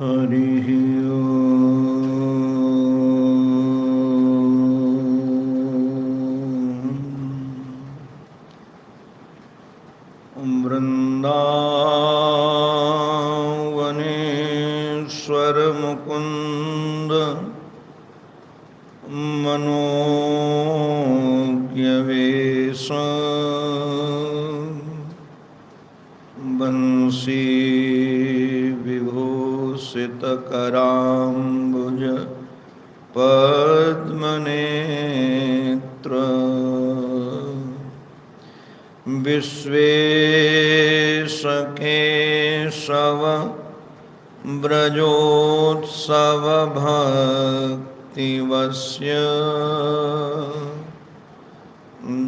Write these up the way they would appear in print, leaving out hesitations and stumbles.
हरिः ॐ वृन्दावनेश्वर मुकुन्द मनोज्ञवेश बंसी विभूषितकराम्बुज पद्मनेत्र विश्वेशकेशव व्रजोत्सव भक्तिवस्य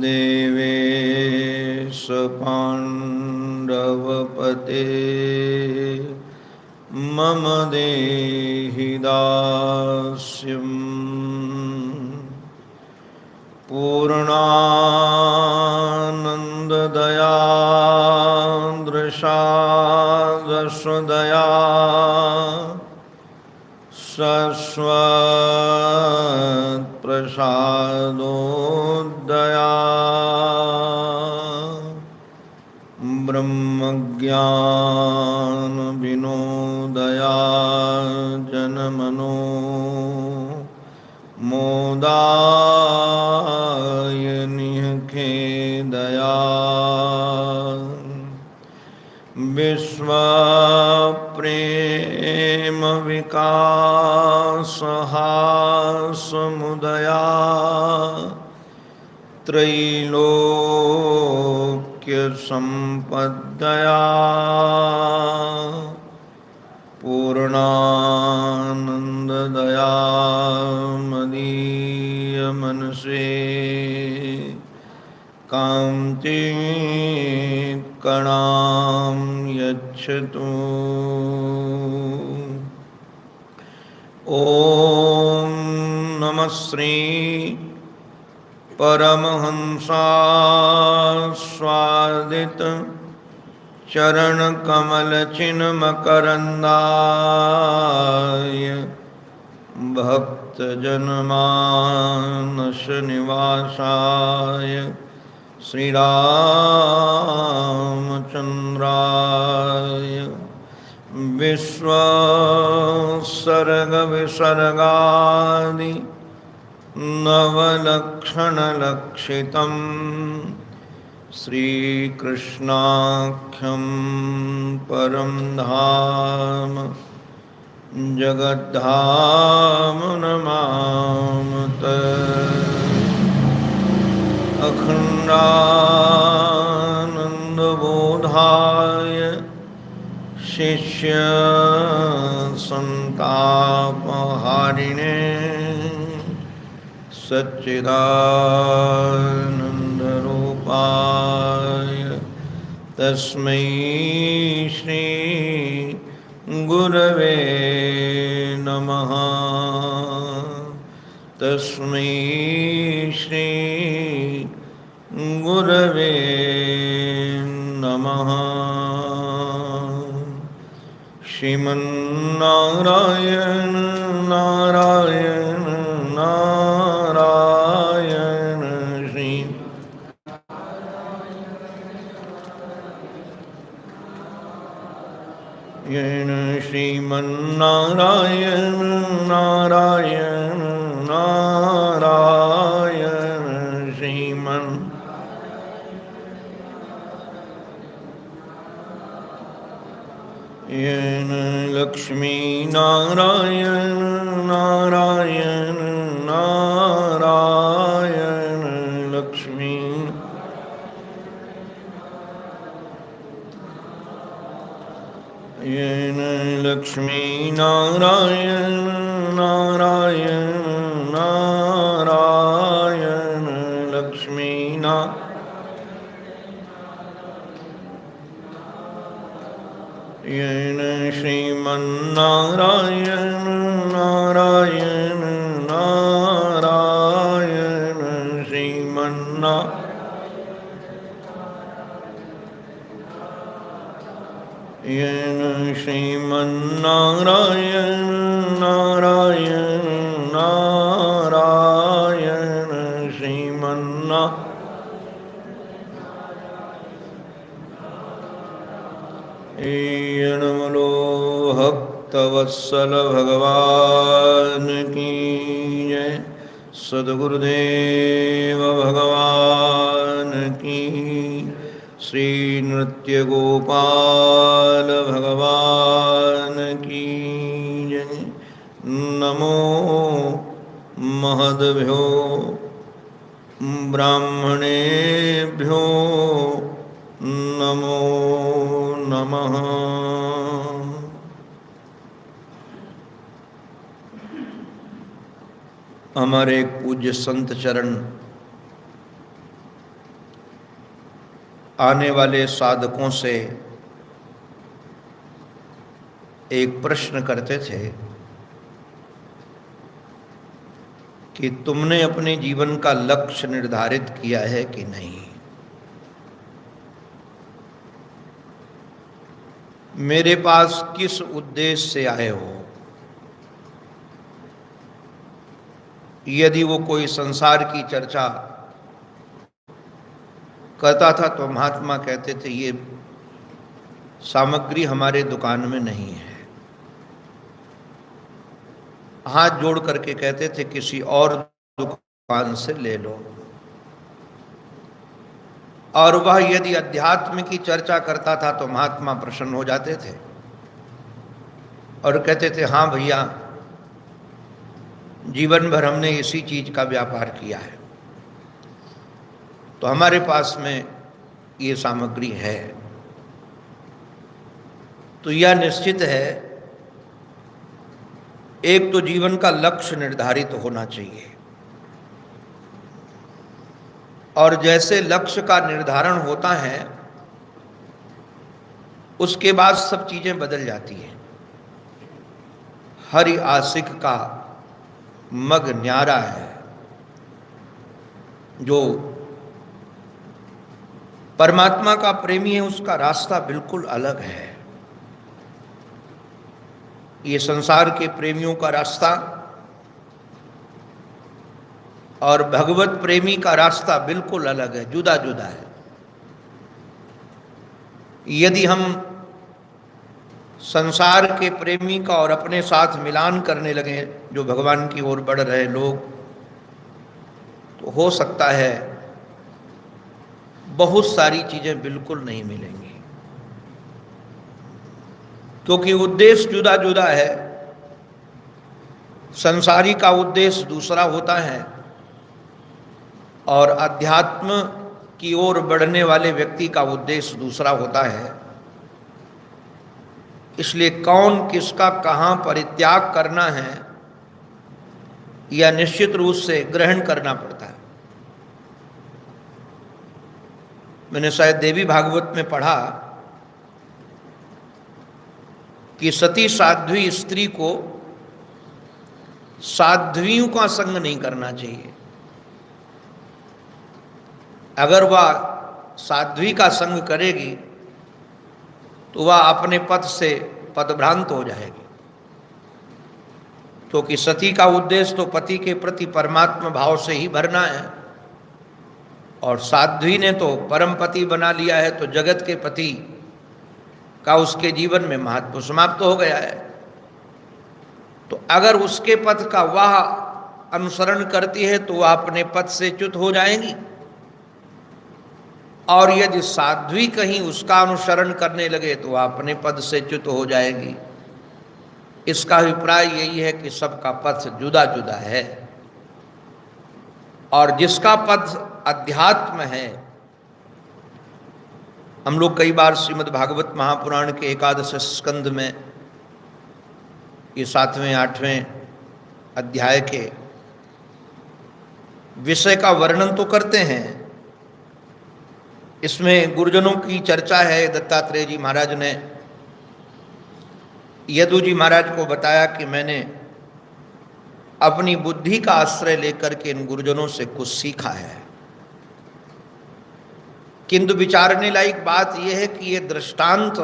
देवेश पाण्डवपते मम देहि दास्यम् पूर्णानन्ददया दृशादशदया शश्वत्प्रसादोदया ब्रह्मज्ञानविनोदया जनमनो मोदायनिः खेदया विश्वप्रेम विकासहासमुदया त्रैलोक्यसम्पद्दया पूर्णानन्ददया मदीयमनसे कान्तिं कणां यच्छतु। ॐ नमः श्री परमहंसास्वादित चरणकमलचिन्मकरन्दाय भक्तजनमानसनिवासाय श्रीरामचन्द्राय विश्वोत्सर्गविसर्गादि नवलक्षणलक्षितम् श्रीकृष्णाख्यं परं धाम जगद्धाम नमामत। अखण्डानन्दबोधाय शिष्यसन्तापहारिणे सच्चिदानन्दरूपाय तस्मै श्री गुरवे नमः। तस्मै श्री गुरवे नमः। श्रीमन्नारायण नारायण नारायण श्री श्रीमन्नारायण नारायण नारायण श्रीमन् येन लक्ष्मी नारायण नारायण नारायण लक्ष्मी येन लक्ष्मी नारायण नारायण नारायण लक्ष्मी येन श्रीमन्नारायण नारायण नारायण श्रीमन्नारायण येन श्रीमन्नारायण नारायण नारायण श्रीमन्नारायण भक्तवत्सल भगवान की जय। सद्गुरुदेव भगवान की। श्री नृत्य गोपाल भगवान की जय। नमो महद्भ्यो ब्राह्मणेभ्यो नमो नमः। हमारे एक पूज्य संत चरण आने वाले साधकों से एक प्रश्न करते थे कि तुमने अपने जीवन का लक्ष्य निर्धारित किया है कि नहीं। मेरे पास किस उद्देश्य से आए हो। यदि वो कोई संसार की चर्चा करता था तो महात्मा कहते थे ये सामग्री हमारे दुकान में नहीं है। हाथ जोड़ करके कहते थे किसी और दुकान से ले लो। और वह यदि अध्यात्म की चर्चा करता था तो महात्मा प्रसन्न हो जाते थे और कहते थे हाँ भैया, जीवन भर हमने इसी चीज का व्यापार किया है, तो हमारे पास में ये सामग्री है। तो यह निश्चित है, एक तो जीवन का लक्ष्य निर्धारित होना चाहिए और जैसे लक्ष्य का निर्धारण होता है उसके बाद सब चीजें बदल जाती हैं। हरि आशिक का मग न्यारा है। जो परमात्मा का प्रेमी है उसका रास्ता बिल्कुल अलग है। ये संसार के प्रेमियों का रास्ता और भगवत प्रेमी का रास्ता बिल्कुल अलग है, जुदा जुदा है। यदि हम संसार के प्रेमी का और अपने साथ मिलान करने लगे, जो भगवान की ओर बढ़ रहे लोग, तो हो सकता है बहुत सारी चीजें बिल्कुल नहीं मिलेंगी, क्योंकि उद्देश्य जुदा जुदा है। संसारी का उद्देश्य दूसरा होता है और अध्यात्म की ओर बढ़ने वाले व्यक्ति का उद्देश्य दूसरा होता है। इसलिए कौन किसका कहाँ परित्याग करना है यह निश्चित रूप से ग्रहण करना पड़ता है। मैंने शायद देवी भागवत में पढ़ा कि सती साध्वी स्त्री को साध्वियों का संग नहीं करना चाहिए। अगर वह साध्वी का संग करेगी तो वह अपने पद से पदभ्रांत हो जाएगी, क्योंकि सती का उद्देश्य तो पति के प्रति परमात्मा भाव से ही भरना है और साध्वी ने तो परम पति बना लिया है, तो जगत के पति का उसके जीवन में महत्व समाप्त हो गया है। तो अगर उसके पद का वह अनुसरण करती है तो वह अपने पद से च्युत हो जाएंगी, और यदि साध्वी कहीं उसका अनुसरण करने लगे तो वह अपने पद से च्युत हो जाएगी। इसका अभिप्राय यही है कि सबका पथ जुदा जुदा है और जिसका पथ अध्यात्म है। हम लोग कई बार श्रीमद् भागवत महापुराण के एकादश स्कंद में ये 7वें 8वें अध्याय के विषय का वर्णन तो करते हैं। इसमें गुरुजनों की चर्चा है। दत्तात्रेय जी महाराज ने यदु जी महाराज को बताया कि मैंने अपनी बुद्धि का आश्रय लेकर के इन गुरुजनों से कुछ सीखा है, किंतु विचारने लायक बात यह है कि ये दृष्टांत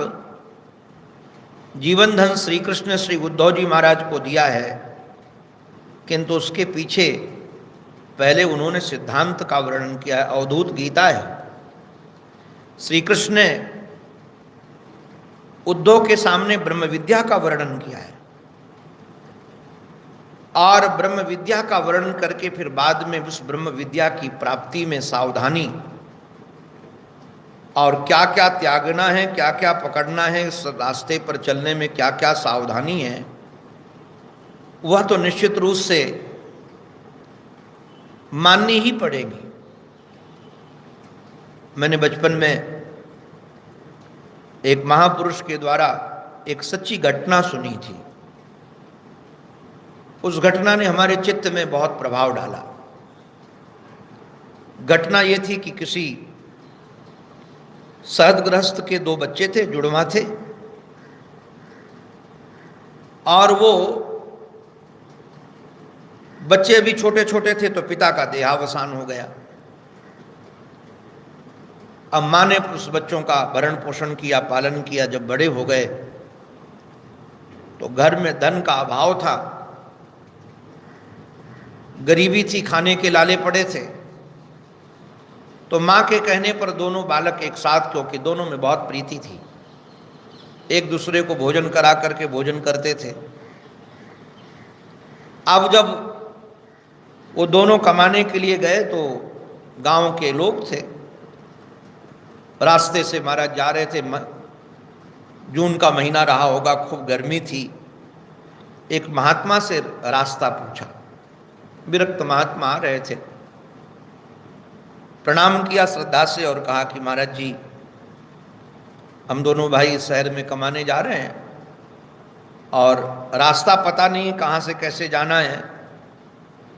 जीवन धन श्री कृष्ण श्री उद्धव जी महाराज को दिया है, किंतु उसके पीछे पहले उन्होंने सिद्धांत का वर्णन किया है। अवधूत गीता है। श्री कृष्ण ने उद्धव के सामने ब्रह्म विद्या का वर्णन किया है, और ब्रह्म विद्या का वर्णन करके फिर बाद में उस ब्रह्म विद्या की प्राप्ति में सावधानी और क्या क्या त्यागना है, क्या क्या पकड़ना है, इस रास्ते पर चलने में क्या क्या सावधानी है, वह तो निश्चित रूप से माननी ही पड़ेगी। मैंने बचपन में एक महापुरुष के द्वारा एक सच्ची घटना सुनी थी। उस घटना ने हमारे चित्त में बहुत प्रभाव डाला। घटना यह थी कि किसी सदगृहस्थ के 2 बच्चे थे, जुड़वा थे, और वो बच्चे अभी छोटे छोटे थे तो पिता का देहावसान हो गया। अब माँ ने उस बच्चों का भरण पोषण किया, पालन किया। जब बड़े हो गए तो घर में धन का अभाव था, गरीबी थी, खाने के लाले पड़े थे। तो माँ के कहने पर दोनों बालक एक साथ, क्योंकि दोनों में बहुत प्रीति थी, एक दूसरे को भोजन करा करके भोजन करते थे। अब जब वो दोनों कमाने के लिए गए तो गांव के लोग थे, रास्ते से महाराज जा रहे थे, जून का महीना रहा होगा, खूब गर्मी थी। एक महात्मा से रास्ता पूछा, विरक्त महात्मा आ रहे थे। प्रणाम किया श्रद्धा से और कहा कि महाराज जी, हम दोनों भाई शहर में कमाने जा रहे हैं और रास्ता पता नहीं कहाँ से कैसे जाना है।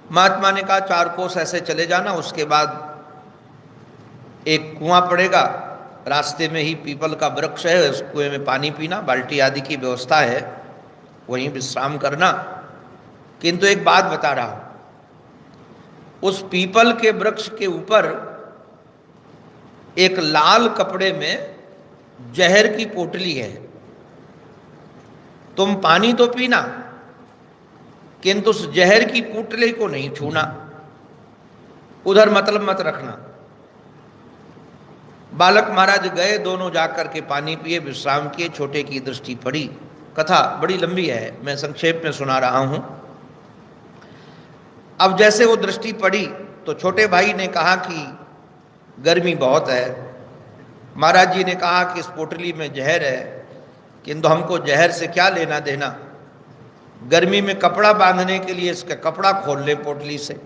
महात्मा ने कहा 4 कोस ऐसे चले जाना, उसके बाद एक कुआं पड़ेगा, रास्ते में ही पीपल का वृक्ष है, उस कुएं में पानी पीना, बाल्टी आदि की व्यवस्था है, वहीं विश्राम करना। किंतु एक बात बता रहा हूं, उस पीपल के वृक्ष के ऊपर एक लाल कपड़े में जहर की पोटली है। तुम पानी तो पीना, किंतु उस जहर की पोटली को नहीं छूना, उधर मतलब मत रखना। बालक महाराज गए, दोनों जाकर के पानी पिए, विश्राम किए। छोटे की दृष्टि पड़ी। कथा बड़ी लंबी है, मैं संक्षेप में सुना रहा हूं। अब जैसे वो दृष्टि पड़ी तो छोटे भाई ने कहा कि गर्मी बहुत है। महाराज जी ने कहा कि इस पोटली में जहर है, किंतु हमको जहर से क्या लेना देना, गर्मी में कपड़ा बांधने के लिए इसका कपड़ा खोल ले पोटली से।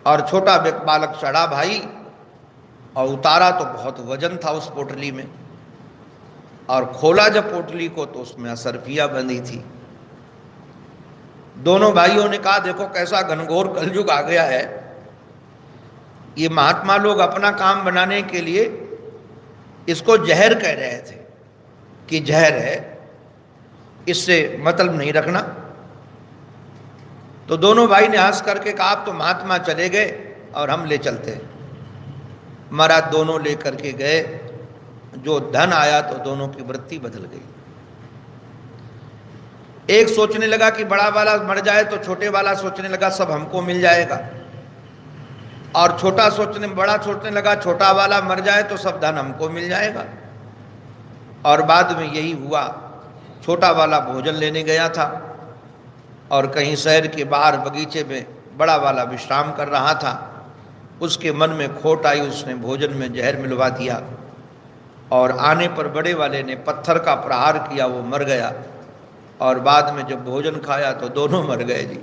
और छोटा बालक चढ़ा भाई और उतारा तो बहुत वजन था उस पोटली में, और खोला जब पोटली को तो उसमें असरफिया बंधी थी। दोनों भाइयों ने कहा देखो कैसा घनघोर कलयुग आ गया है। ये महात्मा लोग अपना काम बनाने के लिए इसको जहर कह रहे थे कि जहर है, इससे मतलब नहीं रखना। तो दोनों भाई ने हंस करके कहा आप तो महात्मा चले गए और हम ले चलते हैं। महाराज दोनों लेकर के गए, जो धन आया तो दोनों की वृत्ति बदल गई। एक सोचने लगा कि बड़ा वाला मर जाए तो छोटे वाला सोचने लगा सब हमको मिल जाएगा, और बड़ा सोचने लगा छोटा वाला मर जाए तो सब धन हमको मिल जाएगा। और बाद में यही हुआ। छोटा वाला भोजन लेने गया था और कहीं शहर के बाहर बगीचे में बड़ा वाला विश्राम कर रहा था। उसके मन में खोट आई, उसने भोजन में जहर मिलवा दिया, और आने पर बड़े वाले ने पत्थर का प्रहार किया, वो मर गया। और बाद में जब भोजन खाया तो दोनों मर गए जी।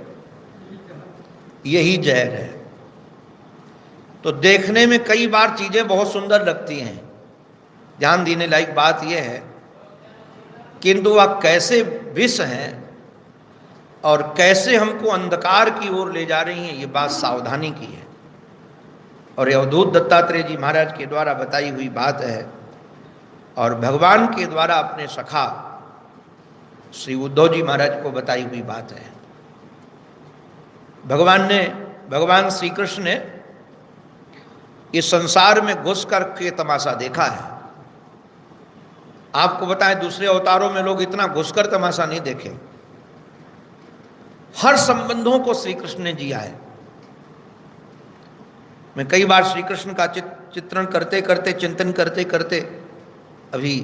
यही जहर है। तो देखने में कई बार चीज़ें बहुत सुंदर लगती हैं, ध्यान देने लायक बात यह है, किंतु वह कैसे विष हैं और कैसे हमको अंधकार की ओर ले जा रही हैं, ये बात सावधानी की है। और यह अवधूत दत्तात्रेय जी महाराज के द्वारा बताई हुई बात है, और भगवान के द्वारा अपने सखा श्री उद्धव जी महाराज को बताई हुई बात है। भगवान श्री कृष्ण ने इस संसार में घुस कर के तमाशा देखा है। आपको बताएं, दूसरे अवतारों में लोग इतना घुसकर तमाशा नहीं देखे। हर संबंधों को श्री कृष्ण ने जिया है। मैं कई बार श्री कृष्ण का चित्रण करते करते, चिंतन करते करते, अभी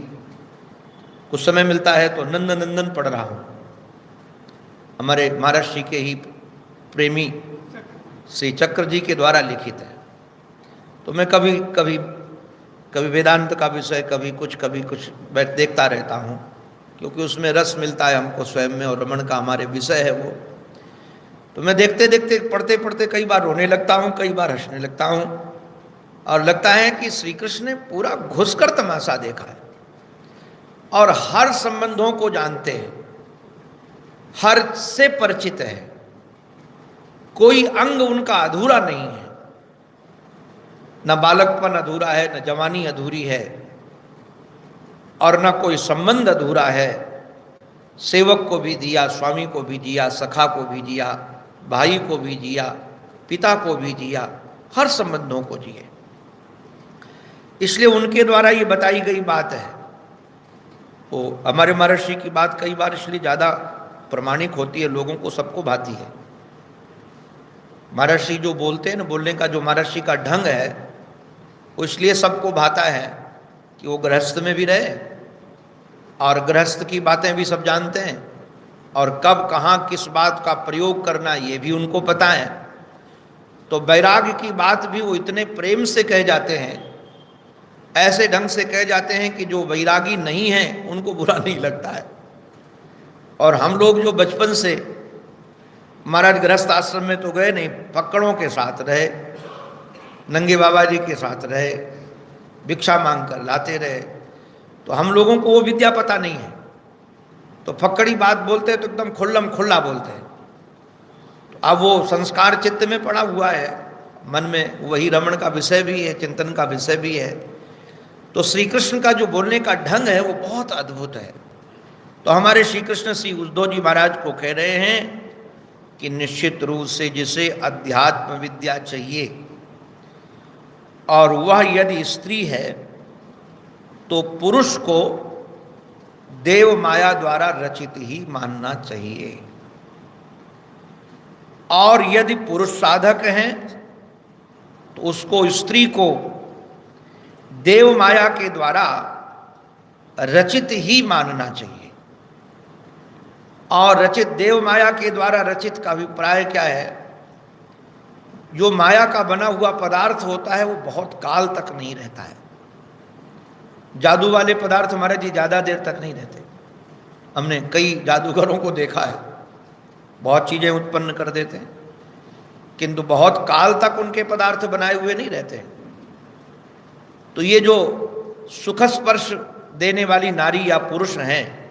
कुछ समय मिलता है तो नंद नंदन पढ़ रहा हूं। हमारे महाराज जी के ही प्रेमी श्री चक्र जी के द्वारा लिखित है। तो मैं कभी कभी कभी वेदांत का विषय, कभी कुछ देखता रहता हूँ, क्योंकि उसमें रस मिलता है हमको स्वयं में, और रमण का हमारे विषय है वो। तो मैं देखते देखते, पढ़ते पढ़ते कई बार रोने लगता हूँ, कई बार हंसने लगता हूँ, और लगता है कि श्री कृष्ण ने पूरा घुसकर तमाशा देखा है और हर संबंधों को जानते हैं, हर से परिचित है। कोई अंग उनका अधूरा नहीं है, न बालकपन अधूरा है, न जवानी अधूरी है, और न कोई संबंध अधूरा है। सेवक को भी दिया, स्वामी को भी दिया, सखा को भी दिया, भाई को भी दिया, पिता को भी दिया, हर संबंधों को दिए। इसलिए उनके द्वारा ये बताई गई बात है, वो हमारे महर्षि की बात कई बार इसलिए ज़्यादा प्रमाणिक होती है, लोगों को सबको भाती है। महर्षि जो बोलते हैं ना, बोलने का जो महर्षि का ढंग है, वो इसलिए सबको भाता है कि वो गृहस्थ में भी रहे और गृहस्थ की बातें भी सब जानते हैं, और कब कहाँ किस बात का प्रयोग करना ये भी उनको पता है। तो वैराग्य की बात भी वो इतने प्रेम से कह जाते हैं, ऐसे ढंग से कह जाते हैं कि जो वैरागी नहीं है उनको बुरा नहीं लगता है। और हम लोग जो बचपन से महाराज गृहस्थ आश्रम में तो गए नहीं, पकड़ों के साथ रहे, नंगे बाबा जी के साथ रहे, भिक्षा मांग कर लाते रहे, तो हम लोगों को वो विद्या पता नहीं है। तो फक्कड़ी बात बोलते हैं तो एकदम खुल्लम खुल्ला बोलते हैं। तो अब वो संस्कार चित्त में पड़ा हुआ है, मन में वही रमण का विषय भी है, चिंतन का विषय भी है। तो श्री कृष्ण का जो बोलने का ढंग है वो बहुत अद्भुत है। तो हमारे श्री कृष्ण श्री उद्धव जी महाराज को कह रहे हैं कि निश्चित रूप से जिसे अध्यात्म विद्या चाहिए, और वह यदि स्त्री है तो पुरुष को देव माया द्वारा रचित ही मानना चाहिए, और यदि पुरुष साधक हैं तो उसको स्त्री को देव माया के द्वारा रचित ही मानना चाहिए। और रचित, देव माया के द्वारा रचित का अभिप्राय क्या है? जो माया का बना हुआ पदार्थ होता है वो बहुत काल तक नहीं रहता है। जादू वाले पदार्थ हमारे जी ज़्यादा देर तक नहीं रहते। हमने कई जादूगरों को देखा है, बहुत चीज़ें उत्पन्न कर देते हैं, किंतु बहुत काल तक उनके पदार्थ बनाए हुए नहीं रहते। तो ये जो सुख स्पर्श देने वाली नारी या पुरुष हैं,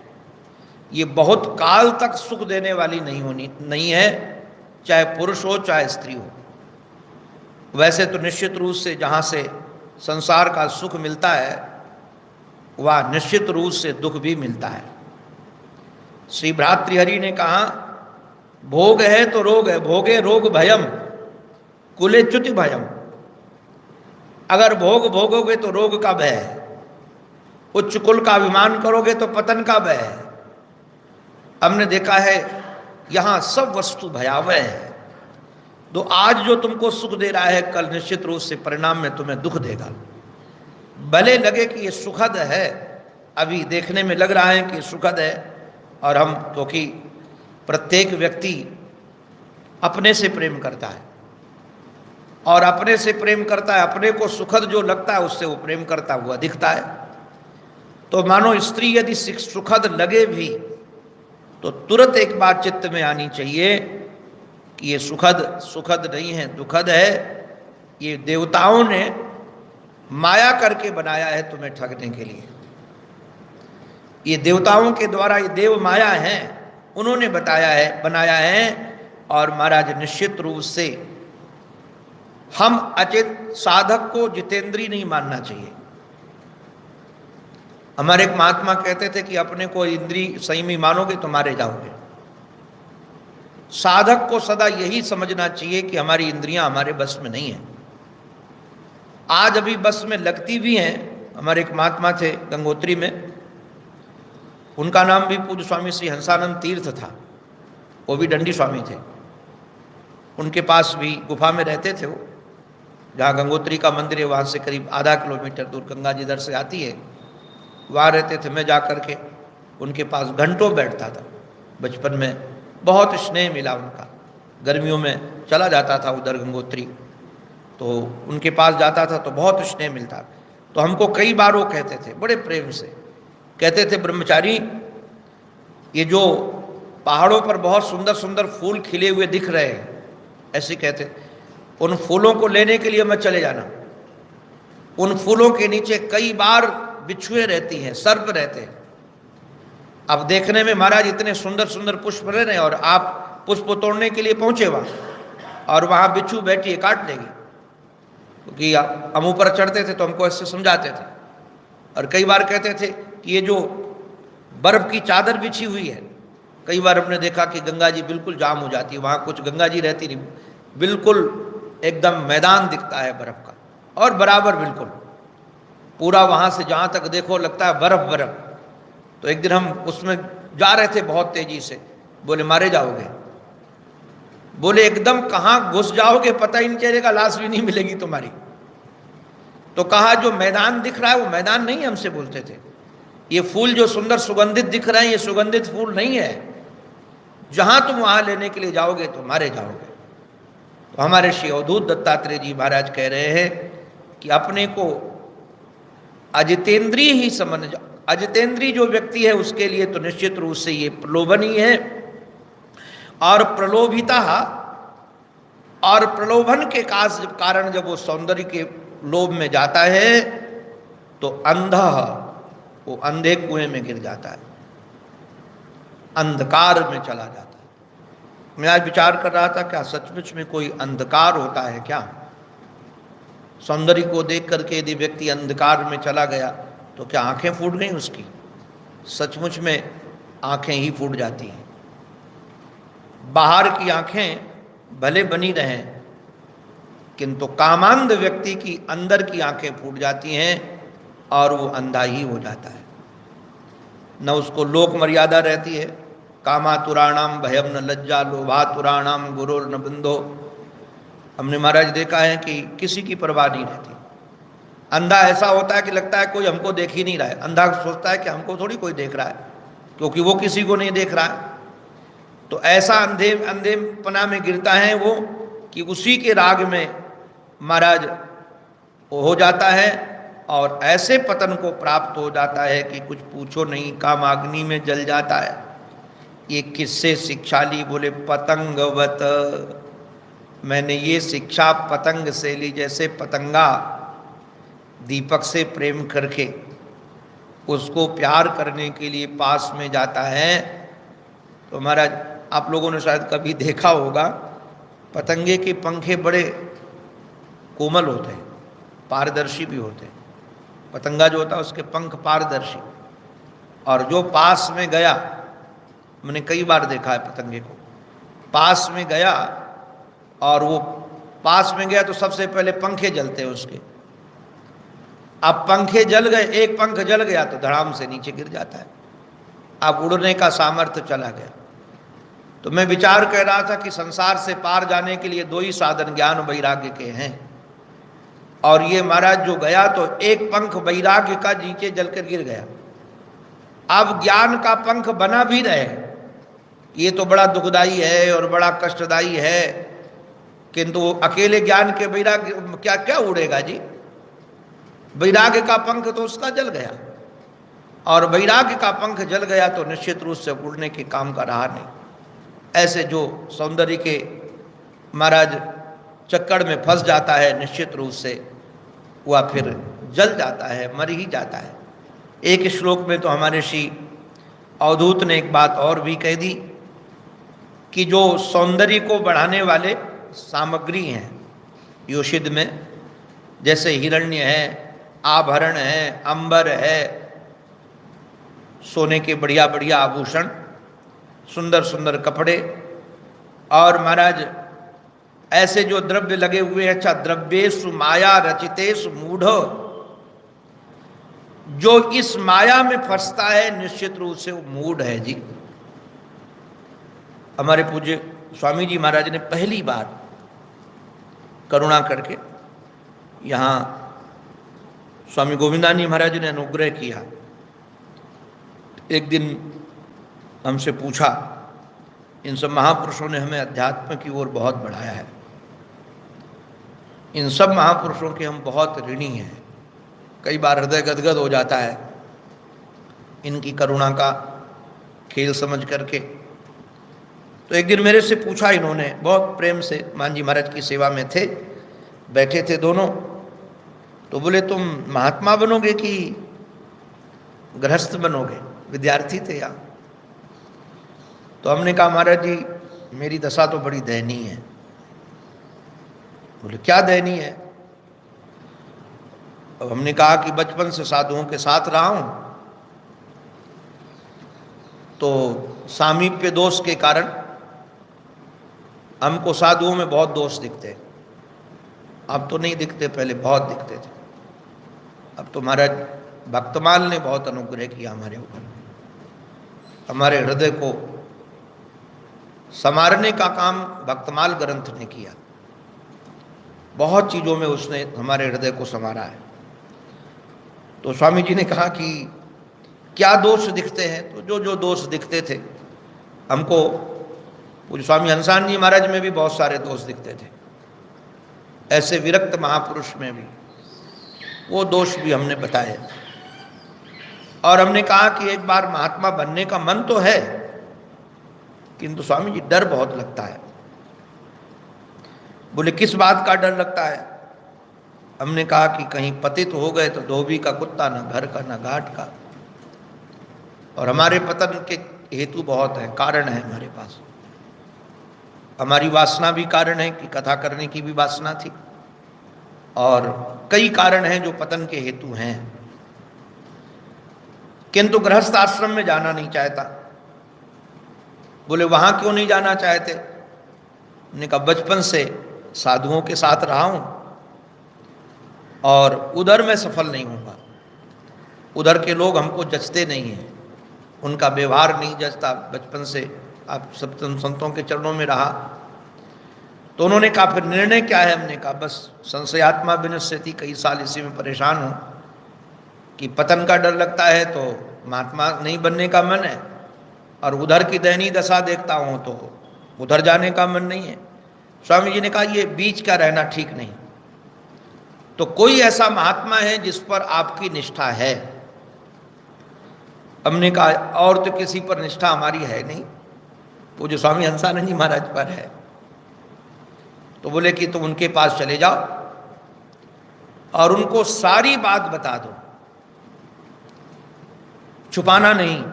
ये बहुत काल तक सुख देने वाली नहीं है, चाहे पुरुष हो चाहे स्त्री हो। वैसे तो निश्चित रूप से जहाँ से संसार का सुख मिलता है वह निश्चित रूप से दुख भी मिलता है। श्री भ्रातृहरि ने कहा, भोग है तो रोग है, भोगे रोग भयम कुले च्युति भयम। अगर भोग भोगोगे तो रोग का भय है, उच्च कुल का अभिमान करोगे तो पतन का भय है। हमने देखा है यहाँ सब वस्तु भयावह है। तो आज जो तुमको सुख दे रहा है, कल निश्चित रूप से परिणाम में तुम्हें दुख देगा। भले लगे कि ये सुखद है, अभी देखने में लग रहा है कि सुखद है, और हम, क्योंकि प्रत्येक व्यक्ति अपने से प्रेम करता है, और अपने से प्रेम करता है, अपने को सुखद जो लगता है उससे वो प्रेम करता हुआ दिखता है। तो मानो स्त्री यदि सुखद लगे भी तो तुरंत एक बात चित्त में आनी चाहिए कि ये सुखद नहीं है, दुखद है। ये देवताओं ने माया करके बनाया है तुम्हें ठगने के लिए। ये देवताओं के द्वारा, ये देव माया है, उन्होंने बनाया है। और महाराज निश्चित रूप से हम अचित साधक को जितेंद्री नहीं मानना चाहिए। हमारे एक महात्मा कहते थे कि अपने को इंद्री संयमी मानोगे तो मारे जाओगे। साधक को सदा यही समझना चाहिए कि हमारी इंद्रियां हमारे बस में नहीं है। आज अभी बस में लगती भी हैं। हमारे एक महात्मा थे गंगोत्री में, उनका नाम भी पूज्य स्वामी श्री हंसानंद तीर्थ था, वो भी दंडी स्वामी थे। उनके पास भी गुफा में रहते थे वो, जहाँ गंगोत्री का मंदिर है वहाँ से करीब आधा किलोमीटर दूर गंगा जी इधर से आती है, वहाँ रहते थे। मैं जा कर के उनके पास घंटों बैठता था। बचपन में बहुत स्नेह मिला उनका। गर्मियों में चला जाता था उधर गंगोत्री, तो उनके पास जाता था तो बहुत स्नेह मिलता। तो हमको कई बार वो कहते थे, बड़े प्रेम से कहते थे, ब्रह्मचारी ये जो पहाड़ों पर बहुत सुंदर सुंदर फूल खिले हुए दिख रहे हैं, ऐसे कहते, उन फूलों को लेने के लिए मत चले जाना। उन फूलों के नीचे कई बार बिच्छुए रहती हैं, सर्प रहते हैं। अब देखने में महाराज इतने सुंदर सुंदर पुष्प रह रहे हैं और आप पुष्प तोड़ने के लिए पहुंचे वहाँ, और वहाँ बिच्छू बैठी है, काट लेगी। क्योंकि हम ऊपर चढ़ते थे तो हमको ऐसे समझाते थे। और कई बार कहते थे कि ये जो बर्फ की चादर बिछी हुई है, कई बार हमने देखा कि गंगा जी बिल्कुल जाम हो जाती है, वहाँ कुछ गंगा जी रहती नहीं, बिल्कुल एकदम मैदान दिखता है बर्फ का, और बराबर बिल्कुल पूरा वहाँ से जहाँ तक देखो लगता है बर्फ बर्फ। तो एक दिन हम उसमें जा रहे थे बहुत तेजी से, बोले मारे जाओगे। बोले एकदम कहाँ घुस जाओगे पता ही नहीं चलेगा, लाश भी नहीं मिलेगी तुम्हारी। तो कहा जो मैदान दिख रहा है वो मैदान नहीं, हमसे बोलते थे। ये फूल जो सुंदर सुगंधित दिख रहे हैं ये सुगंधित फूल नहीं है, जहां तुम वहां लेने के लिए जाओगे तो मारे जाओगे। तो हमारे श्री अवधूत दत्तात्रेय जी महाराज कह रहे हैं कि अपने को अजितेंद्रिय ही समझ, अजितेंद्रिय जो व्यक्ति है उसके लिए तो निश्चित रूप से ये प्रलोभन ही है। और प्रलोभिता, और प्रलोभन के कारण जब वो सौंदर्य के लोभ में जाता है तो अंधा, वो अंधे कुएं में गिर जाता है, अंधकार में चला जाता है। मैं आज विचार कर रहा था क्या सचमुच में कोई अंधकार होता है क्या? सौंदर्य को देख करके यदि व्यक्ति अंधकार में चला गया तो क्या आंखें फूट गई उसकी? सचमुच में आंखें ही फूट जाती हैं। बाहर की आंखें भले बनी रहें, किंतु कामांध व्यक्ति की अंदर की आंखें फूट जाती हैं और वो अंधा ही हो जाता है। न उसको लोक मर्यादा रहती है, कामातुराणाम भयम न लज्जा, लोभातुराणाम गुरुर न बंधो। हमने महाराज देखा है कि किसी की परवाह नहीं रहती। अंधा ऐसा होता है कि लगता है कोई हमको देख ही नहीं रहा है। अंधा सोचता है कि हमको थोड़ी कोई देख रहा है, क्योंकि वो किसी को नहीं देख रहा है। तो ऐसा अंधेपना में गिरता है वो कि उसी के राग में महाराज हो जाता है और ऐसे पतन को प्राप्त हो जाता है कि कुछ पूछो नहीं, कामाग्नि में जल जाता है। ये किससे शिक्षा ली? बोले पतंगवत, मैंने ये शिक्षा पतंग से ली। जैसे पतंगा दीपक से प्रेम करके उसको प्यार करने के लिए पास में जाता है, तो महाराज आप लोगों ने शायद कभी देखा होगा, पतंगे के पंखे बड़े कोमल होते हैं, पारदर्शी भी होते हैं। पतंगा जो होता है उसके पंख पारदर्शी, और जो पास में गया, मैंने कई बार देखा है पतंगे को, पास में गया और वो पास में गया तो सबसे पहले पंखे जलते हैं उसके। अब पंखे जल गए, एक पंख जल गया तो धड़ाम से नीचे गिर जाता है। अब उड़ने का सामर्थ्य चला गया। तो मैं विचार कर रहा था कि संसार से पार जाने के लिए दो ही साधन ज्ञान वैराग्य के हैं, और ये महाराज जो गया तो एक पंख वैराग्य का नीचे जलकर गिर गया। अब ज्ञान का पंख बना भी रहे, ये तो बड़ा दुखदाई है और बड़ा कष्टदायी है, किंतु अकेले ज्ञान के वैराग्य क्या क्या उड़ेगा जी? वैराग्य का पंख तो उसका जल गया, और वैराग्य का पंख जल गया तो निश्चित रूप से उड़ने के काम का रहा नहीं। ऐसे जो सौंदर्य के महाराज चक्कर में फंस जाता है, निश्चित रूप से वह फिर जल जाता है, मर ही जाता है। एक श्लोक में तो हमारे श्री अवधूत ने एक बात और भी कह दी कि जो सौंदर्य को बढ़ाने वाले सामग्री हैं योषिद में, जैसे हिरण्य है, आभरण है, अंबर है, सोने के बढ़िया बढ़िया आभूषण, सुंदर सुंदर कपड़े, और महाराज ऐसे जो द्रव्य लगे हुए हैं, अच्छा द्रव्येषु माया रचितेषु मूढ़, जो इस माया में फंसता है निश्चित रूप से वो मूढ़ है जी। हमारे पूज्य स्वामी जी महाराज ने पहली बार करुणा करके यहाँ स्वामी गोविंदानी महाराज ने अनुग्रह किया। एक दिन हमसे पूछा, इन सब महापुरुषों ने हमें अध्यात्म की ओर बहुत बढ़ाया है, इन सब महापुरुषों के हम बहुत ऋणी हैं, कई बार हृदय गदगद हो जाता है इनकी करुणा का खेल समझ करके। तो एक दिन मेरे से पूछा इन्होंने, बहुत प्रेम से, मान जी महाराज की सेवा में थे, बैठे थे दोनों, तो बोले तुम महात्मा बनोगे कि गृहस्थ बनोगे? विद्यार्थी थे यहाँ। तो हमने कहा महाराज जी मेरी दशा तो बड़ी दयनीय है। बोले क्या दयनीय है? अब हमने कहा कि बचपन से साधुओं के साथ रहा हूं, तो सामीप्य दोष के कारण हमको साधुओं में बहुत दोष दिखते। अब तो नहीं दिखते, पहले बहुत दिखते थे। अब तो महाराज भक्तमाल ने बहुत अनुग्रह किया हमारे ऊपर, हमारे हृदय को संवारने का काम भक्तमाल ग्रंथ ने किया। बहुत चीज़ों में उसने हमारे हृदय को संवारा है। तो स्वामी जी ने कहा कि क्या दोष दिखते हैं? तो जो जो दोष दिखते थे हमको, पूज्य स्वामी हंसान जी महाराज में भी बहुत सारे दोष दिखते थे, ऐसे विरक्त महापुरुष में भी वो दोष भी हमने बताए। और हमने कहा कि एक बार महात्मा बनने का मन तो है, किंतु स्वामी जी डर बहुत लगता है। बोले किस बात का डर लगता है? हमने कहा कि कहीं पतित हो गए तो धोबी का कुत्ता, ना घर का ना घाट का। और हमारे पतन के हेतु बहुत है, कारण है हमारे पास। हमारी वासना भी कारण है कि कथा करने की भी वासना थी, और कई कारण हैं जो पतन के हेतु हैं। किंतु गृहस्थ आश्रम में जाना नहीं चाहता। बोले वहां क्यों नहीं जाना चाहते? हमने कहा बचपन से साधुओं के साथ रहा हूं और उधर मैं सफल नहीं होऊंगा। उधर के लोग हमको जचते नहीं हैं, उनका व्यवहार नहीं जचता। बचपन से आप सब संतों के चरणों में रहा। तो उन्होंने कहा फिर निर्णय क्या है? हमने कहा बस संशयात्मा विनश्यति, कई साल इसी में परेशान हूँ कि पतन का डर लगता है तो महात्मा नहीं बनने का मन है, और उधर की दयनीय दशा देखता हूँ तो उधर जाने का मन नहीं है। स्वामी जी ने कहा ये बीच का रहना ठीक नहीं। तो कोई ऐसा महात्मा है जिस पर आपकी निष्ठा है? हमने कहा और तो किसी पर निष्ठा हमारी है नहीं, पूज्य स्वामी हंसानंद जी महाराज पर है। तो बोले कि तुम उनके पास चले जाओ और उनको सारी बात बता दो, छुपाना नहीं।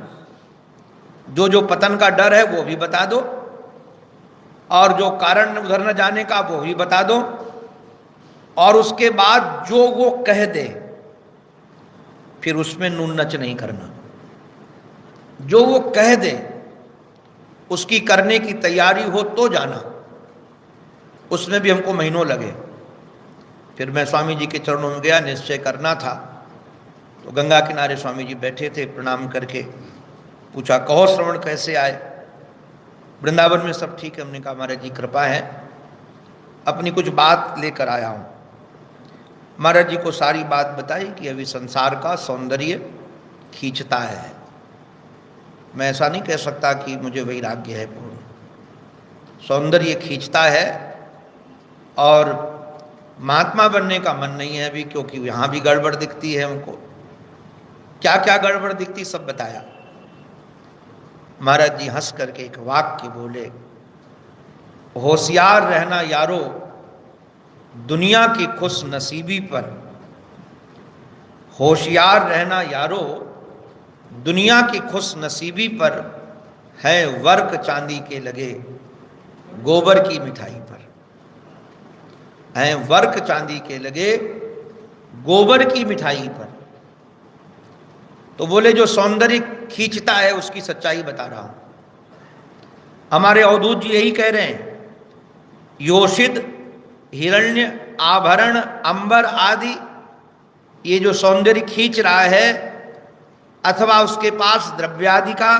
जो जो पतन का डर है वो भी बता दो, और जो कारण उधर न जाने का वो भी बता दो, और उसके बाद जो वो कह दे फिर उसमें नून नच नहीं करना। जो वो कह दे उसकी करने की तैयारी हो तो जाना, उसमें भी हमको महीनों लगे। फिर मैं स्वामी जी के चरणों में गया, निश्चय करना था। तो गंगा किनारे स्वामी जी बैठे थे, प्रणाम करके पूछा कहो श्रवण कैसे आए? वृंदावन में सब ठीक है। हमने कहा महाराज जी कृपा है, अपनी कुछ बात लेकर आया हूँ। महाराज जी को सारी बात बताई कि अभी संसार का सौंदर्य खींचता है। मैं ऐसा नहीं कह सकता कि मुझे वैराग्य है पूर्ण, सौंदर्य खींचता है, और महात्मा बनने का मन नहीं है अभी, क्योंकि यहाँ भी गड़बड़ दिखती है हमको। क्या क्या गड़बड़ दिखती सब बताया। महाराज जी हंस करके एक वाक्य बोले, होशियार रहना यारो दुनिया की खुश नसीबी पर। होशियार रहना यारो दुनिया की खुश नसीबी पर, है वर्क चांदी के लगे गोबर की मिठाई पर। हैं वर्क चांदी के लगे गोबर की मिठाई पर। तो बोले जो सौंदर्य खींचता है उसकी सच्चाई बता रहा हूं। हमारे अवधूत जी यही कह रहे हैं, योषित हिरण्य आभरण अंबर आदि, ये जो सौंदर्य खींच रहा है अथवा उसके पास द्रव्यादि का,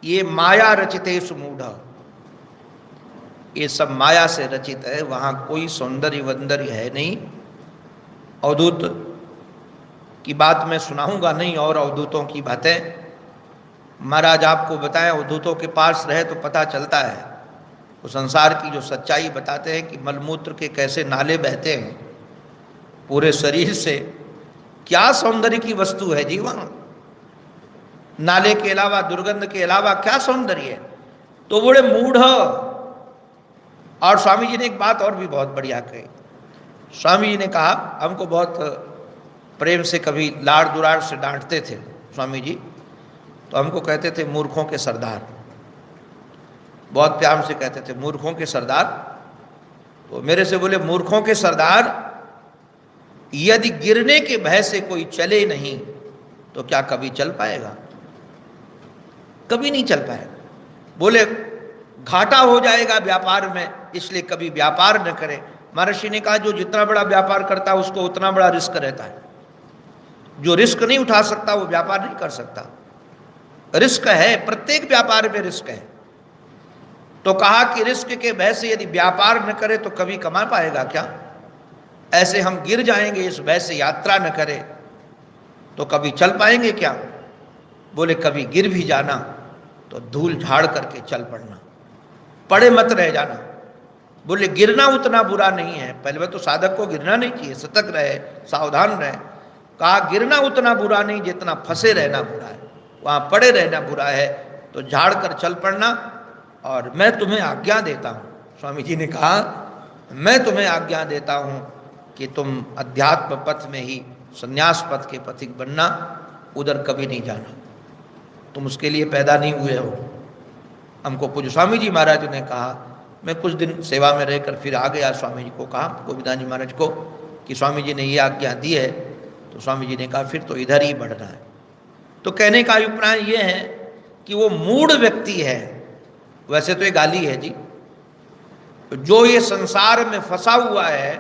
ये माया रचितेषु मूढ़, ये सब माया से रचित है, वहाँ कोई सौंदर्य वंदर्य है नहीं। अवधूत की बात मैं सुनाऊंगा नहीं, और अवधूतों की बातें महाराज आपको बताएं, अवधूतों के पास रहे तो पता चलता है। वो संसार की जो सच्चाई बताते हैं कि मलमूत्र के कैसे नाले बहते हैं पूरे शरीर से, क्या सौंदर्य की वस्तु है जी वहाँ। नाले के अलावा, दुर्गंध के अलावा क्या सौंदर्य है। तो बड़े मूढ़। और स्वामी जी ने एक बात और भी बहुत बढ़िया कही। स्वामी जी ने कहा, हमको बहुत प्रेम से कभी लाड़ दुराड़ से डांटते थे स्वामी जी, तो हमको कहते थे मूर्खों के सरदार, बहुत प्यार से कहते थे मूर्खों के सरदार। तो मेरे से बोले, मूर्खों के सरदार, यदि गिरने के भय से कोई चले नहीं तो क्या कभी चल पाएगा? कभी नहीं चल पाएगा। बोले घाटा हो जाएगा व्यापार में, इसलिए कभी व्यापार न करें। महर्षि ने कहा, जो जितना बड़ा व्यापार करता है उसको उतना बड़ा रिस्क रहता है। जो रिस्क नहीं उठा सकता वो व्यापार नहीं कर सकता। रिस्क है, प्रत्येक व्यापार में रिस्क है। तो कहा कि रिस्क के भय से यदि व्यापार न करे तो कभी कमा पाएगा क्या? ऐसे हम गिर जाएंगे इस भय से, यात्रा न करे तो कभी चल पाएंगे क्या? बोले कभी गिर भी जाना तो धूल झाड़ करके चल पड़ना, पड़े मत रह जाना। बोले गिरना उतना बुरा नहीं है, पहले तो साधक को गिरना नहीं चाहिए, सतर्क रहे, सावधान रहे। कहा गिरना उतना बुरा नहीं जितना फंसे रहना बुरा है, वहाँ पड़े रहना बुरा है, तो झाड़ कर चल पड़ना। और मैं तुम्हें आज्ञा देता हूँ, स्वामी जी ने कहा, मैं तुम्हें आज्ञा देता हूँ कि तुम अध्यात्म पथ में ही संन्यास पथ के पथिक बनना, उधर कभी नहीं जाना, तुम उसके लिए पैदा नहीं हुए हो। हमको पूज्य स्वामी जी महाराज ने कहा, मैं कुछ दिन सेवा में रहकर फिर आ गया, स्वामी जी को कहा, गोविंदान जी महाराज को, कि स्वामी जी ने ये आज्ञा दी है। तो स्वामी जी ने कहा फिर तो इधर ही बढ़ना है। तो कहने का अभिप्राय ये है कि वो मूढ़ व्यक्ति है। वैसे तो ये गाली है जी, जो ये संसार में फंसा हुआ है,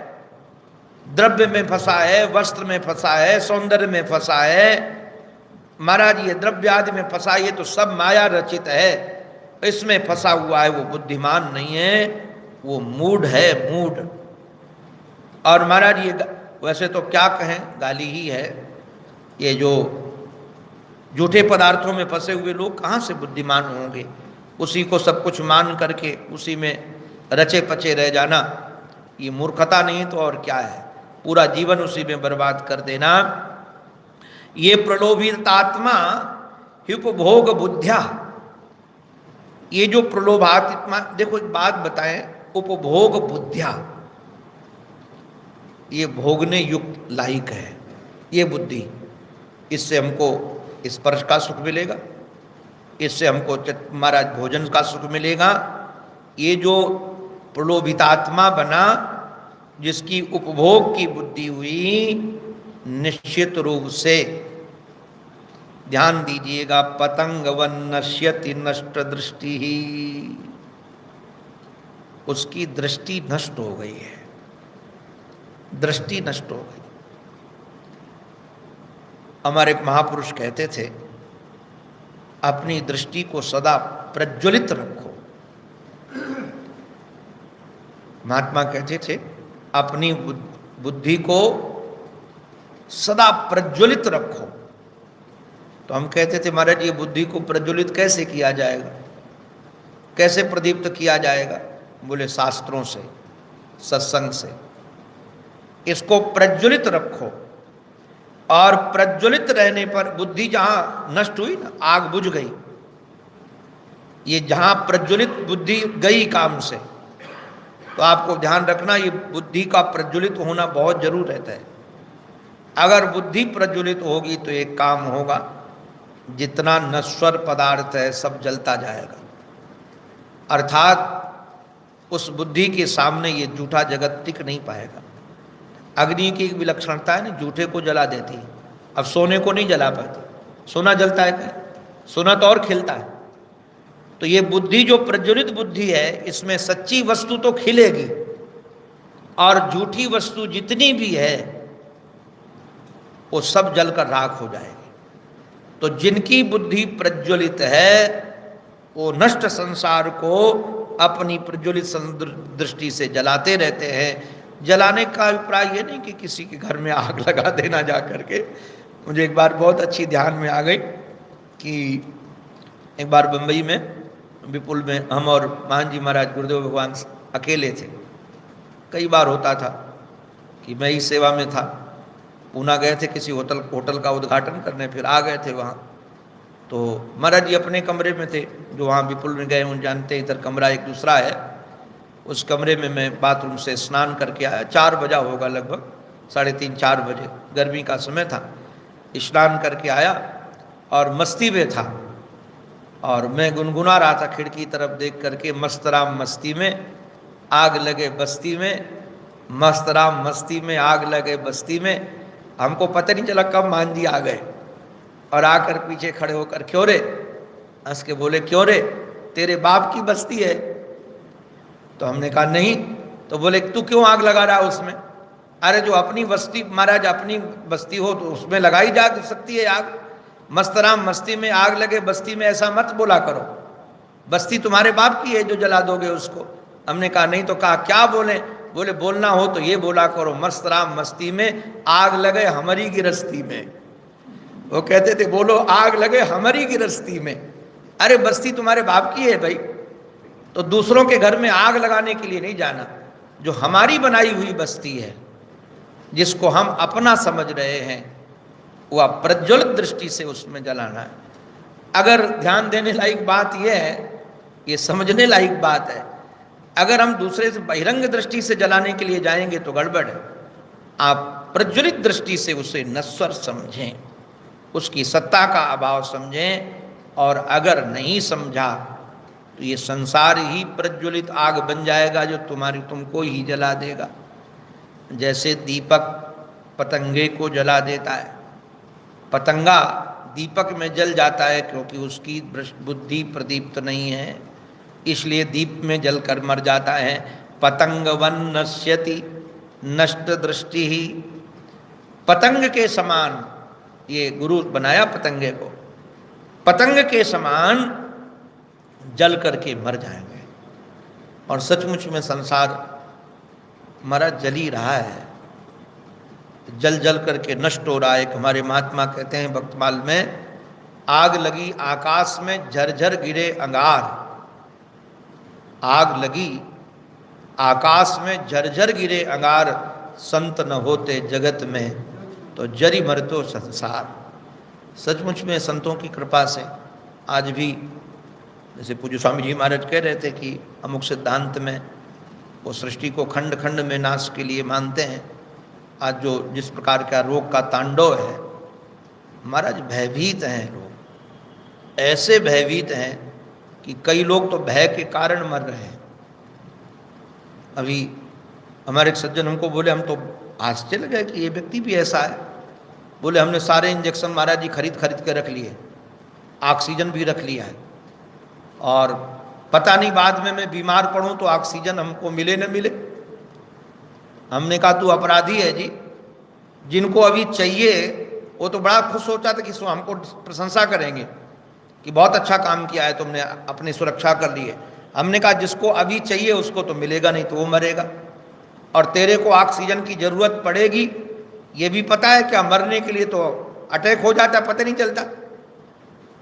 द्रव्य में फंसा है, वस्त्र में फंसा है, सौंदर्य में फंसा है, महाराज ये द्रव्य आदि में फंसा, ये तो सब माया रचित है, इसमें फंसा हुआ है, वो बुद्धिमान नहीं है, वो मूढ़ है, मूढ़। और महाराज ये वैसे तो क्या कहें, गाली ही है। ये जो झूठे पदार्थों में फंसे हुए लोग कहाँ से बुद्धिमान होंगे? उसी को सब कुछ मान करके उसी में रचे पचे रह जाना, ये मूर्खता नहीं तो और क्या है? पूरा जीवन उसी में बर्बाद कर देना। ये प्रलोभितात्मा उपभोग बुद्धिया, ये जो प्रलोभात्मा, देखो एक बात बताएं, उपभोग बुद्धिया, ये भोगने युक्त लायक है ये बुद्धि। इससे हमको स्पर्श का सुख मिलेगा, इससे हमको महाराज भोजन का सुख मिलेगा। ये जो प्रलोभितात्मा बना, जिसकी उपभोग की बुद्धि हुई, निश्चित रूप से ध्यान दीजिएगा, पतंगवन नश्यति नष्ट दृष्टि ही, उसकी दृष्टि नष्ट हो गई है, दृष्टि नष्ट हो गई। हमारे एक महापुरुष कहते थे, अपनी दृष्टि को सदा प्रज्वलित रखो। महात्मा कहते थे, अपनी बुद्धि को सदा प्रज्वलित रखो। तो हम कहते थे, महाराज ये बुद्धि को प्रज्वलित कैसे किया जाएगा, कैसे प्रदीप्त किया जाएगा? बोले शास्त्रों से, सत्संग से। इसको प्रज्वलित रखो, और प्रज्वलित रहने पर बुद्धि जहां नष्ट हुई ना, आग बुझ गई। ये जहां प्रज्वलित बुद्धि गई काम से, तो आपको ध्यान रखना, ये बुद्धि का प्रज्वलित होना बहुत जरूर रहता है। अगर बुद्धि प्रज्वलित होगी तो एक काम होगा, जितना नश्वर पदार्थ है सब जलता जाएगा। अर्थात उस बुद्धि के सामने ये झूठा जगत टिक नहीं पाएगा। अग्नि की एक विलक्षणता है ना, झूठे को जला देती है। अब सोने को नहीं जला पाती, सोना जलता है क्या? सोना तो और खिलता है। तो ये बुद्धि जो प्रज्वलित बुद्धि है, इसमें सच्ची वस्तु तो खिलेगी, और झूठी वस्तु जितनी भी है वो सब जलकर राख हो जाएगी। तो जिनकी बुद्धि प्रज्वलित है वो नष्ट संसार को अपनी प्रज्वलित दृष्टि से जलाते रहते हैं। जलाने का अभिप्राय ये नहीं कि किसी के घर में आग लगा देना जा करके। मुझे एक बार बहुत अच्छी ध्यान में आ गई कि एक बार बम्बई में विपुल में हम और महान जी महाराज गुरुदेव भगवान अकेले थे। कई बार होता था कि मैं ही सेवा में था, पूना गए थे किसी होटल का उद्घाटन करने, फिर आ गए थे वहाँ। तो महाराज जी अपने कमरे में थे, जो वहाँ विपुल में गए उन जानते, इधर कमरा एक दूसरा है। उस कमरे में मैं बाथरूम से स्नान करके आया, 4 बजा होगा लगभग, 3:30-4 बजे, गर्मी का समय था। स्नान करके आया और मस्ती में था, और मैं गुनगुना रहा था खिड़की तरफ देख करके, मस्त राम मस्ती में आग लगे बस्ती में, मस्त राम मस्ती में आग लगे बस्ती में। हमको पता नहीं चला कब मान जी आ गए और आकर पीछे खड़े होकर, क्यों रे, हंस के बोले, क्यों रे, तेरे बाप की बस्ती है? तो हमने कहा नहीं। तो बोले तू क्यों आग लगा रहा है उसमें? अरे जो अपनी बस्ती, महाराज अपनी बस्ती हो तो उसमें लगाई जा सकती है आग। मस्तराम मस्ती में आग लगे बस्ती में ऐसा मत बोला करो, बस्ती तुम्हारे बाप की है जो जला दोगे उसको। हमने कहा नहीं। तो कहा क्या बोले? बोले बोलना हो तो ये बोला करो, मस्तराम मस्ती में आग लगे हमारी गिरस्ती में। वो कहते थे बोलो आग लगे हमारी गिरस्ती में। अरे बस्ती तुम्हारे बाप की है भाई, तो दूसरों के घर में आग लगाने के लिए नहीं जाना। जो हमारी बनाई हुई बस्ती है, जिसको हम अपना समझ रहे हैं, वह प्रज्वलित दृष्टि से उसमें जलाना है। अगर ध्यान देने लायक बात यह है, ये समझने लायक बात है, अगर हम दूसरे से बहिरंग दृष्टि से जलाने के लिए जाएंगे तो गड़बड़ है। आप प्रज्वलित दृष्टि से उसे नश्वर समझें, उसकी सत्ता का अभाव समझें, और अगर नहीं समझा तो ये संसार ही प्रज्वलित आग बन जाएगा जो तुमको ही जला देगा। जैसे दीपक पतंगे को जला देता है, पतंगा दीपक में जल जाता है क्योंकि उसकी बुद्धि प्रदीप्त नहीं है, इसलिए दीप में जलकर मर जाता है। पतंगवन नश्यति नष्ट दृष्टि ही, पतंग के समान, ये गुरु बनाया पतंगे को, पतंग के समान जल करके मर जाएंगे। और सचमुच में संसार हमारा जल ही रहा है, जल जल करके नष्ट हो रहा है। एक हमारे महात्मा कहते हैं भक्तमाल में, आग लगी आकाश में झरझर गिरे अंगार, आग लगी आकाश में झरझर गिरे अंगार, संत न होते जगत में तो जरी मरतो संसार। सचमुच में संतों की कृपा से आज भी, जैसे पूज्य स्वामी जी महाराज कह रहे थे कि अमुक सिद्धांत में वो सृष्टि को खंड खंड में नाश के लिए मानते हैं। आज जो जिस प्रकार का रोग का तांडव है, महाराज भयभीत हैं लोग, ऐसे भयभीत हैं कि कई लोग तो भय के कारण मर रहे हैं। अभी हमारे एक सज्जन हमको बोले, हम तो आश्चर्य गए कि ये व्यक्ति भी ऐसा है। बोले हमने सारे इंजेक्शन महाराज जी खरीद के रख लिए, ऑक्सीजन भी रख लिया है, और पता नहीं बाद में मैं बीमार पड़ूं तो ऑक्सीजन हमको मिले न मिले। हमने कहा तू अपराधी है जी, जिनको अभी चाहिए वो तो बड़ा खुश होता था कि हमको प्रशंसा करेंगे कि बहुत अच्छा काम किया है तुमने, अपनी सुरक्षा कर ली है। हमने कहा जिसको अभी चाहिए उसको तो मिलेगा नहीं, तो वो मरेगा, और तेरे को ऑक्सीजन की जरूरत पड़ेगी ये भी पता है क्या? मरने के लिए तो अटैक हो जाता, पता नहीं चलता।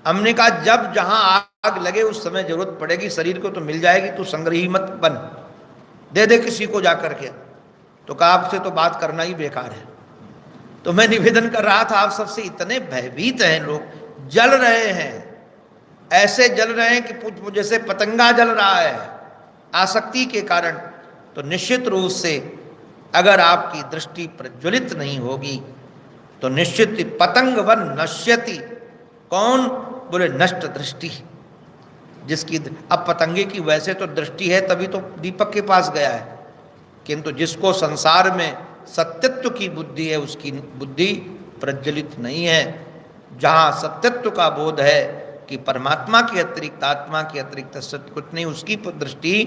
हमने कहा जब जहां आग लगे उस समय जरूरत पड़ेगी, शरीर को तो मिल जाएगी, तू संग्रही मत बन, दे दे किसी को जाकर के। तो कहा आपसे तो बात करना ही बेकार है। तो मैं निवेदन कर रहा था आप सबसे, इतने भयभीत हैं लोग, जल रहे हैं, ऐसे जल रहे हैं कि जैसे पतंगा जल रहा है आसक्ति के कारण। तो निश्चित रूप से अगर आपकी दृष्टि प्रज्वलित नहीं होगी तो निश्चित पतंग वन नश्यति, कौन? बोले नष्ट दृष्टि, जिसकी अब पतंगे की वैसे तो दृष्टि है तभी तो दीपक के पास गया है, किंतु जिसको संसार में सत्यत्व की बुद्धि है उसकी बुद्धि प्रज्वलित नहीं है। जहाँ सत्यत्व का बोध है कि परमात्मा के अतिरिक्त, आत्मा के अतिरिक्त सत्य कुछ नहीं, उसकी दृष्टि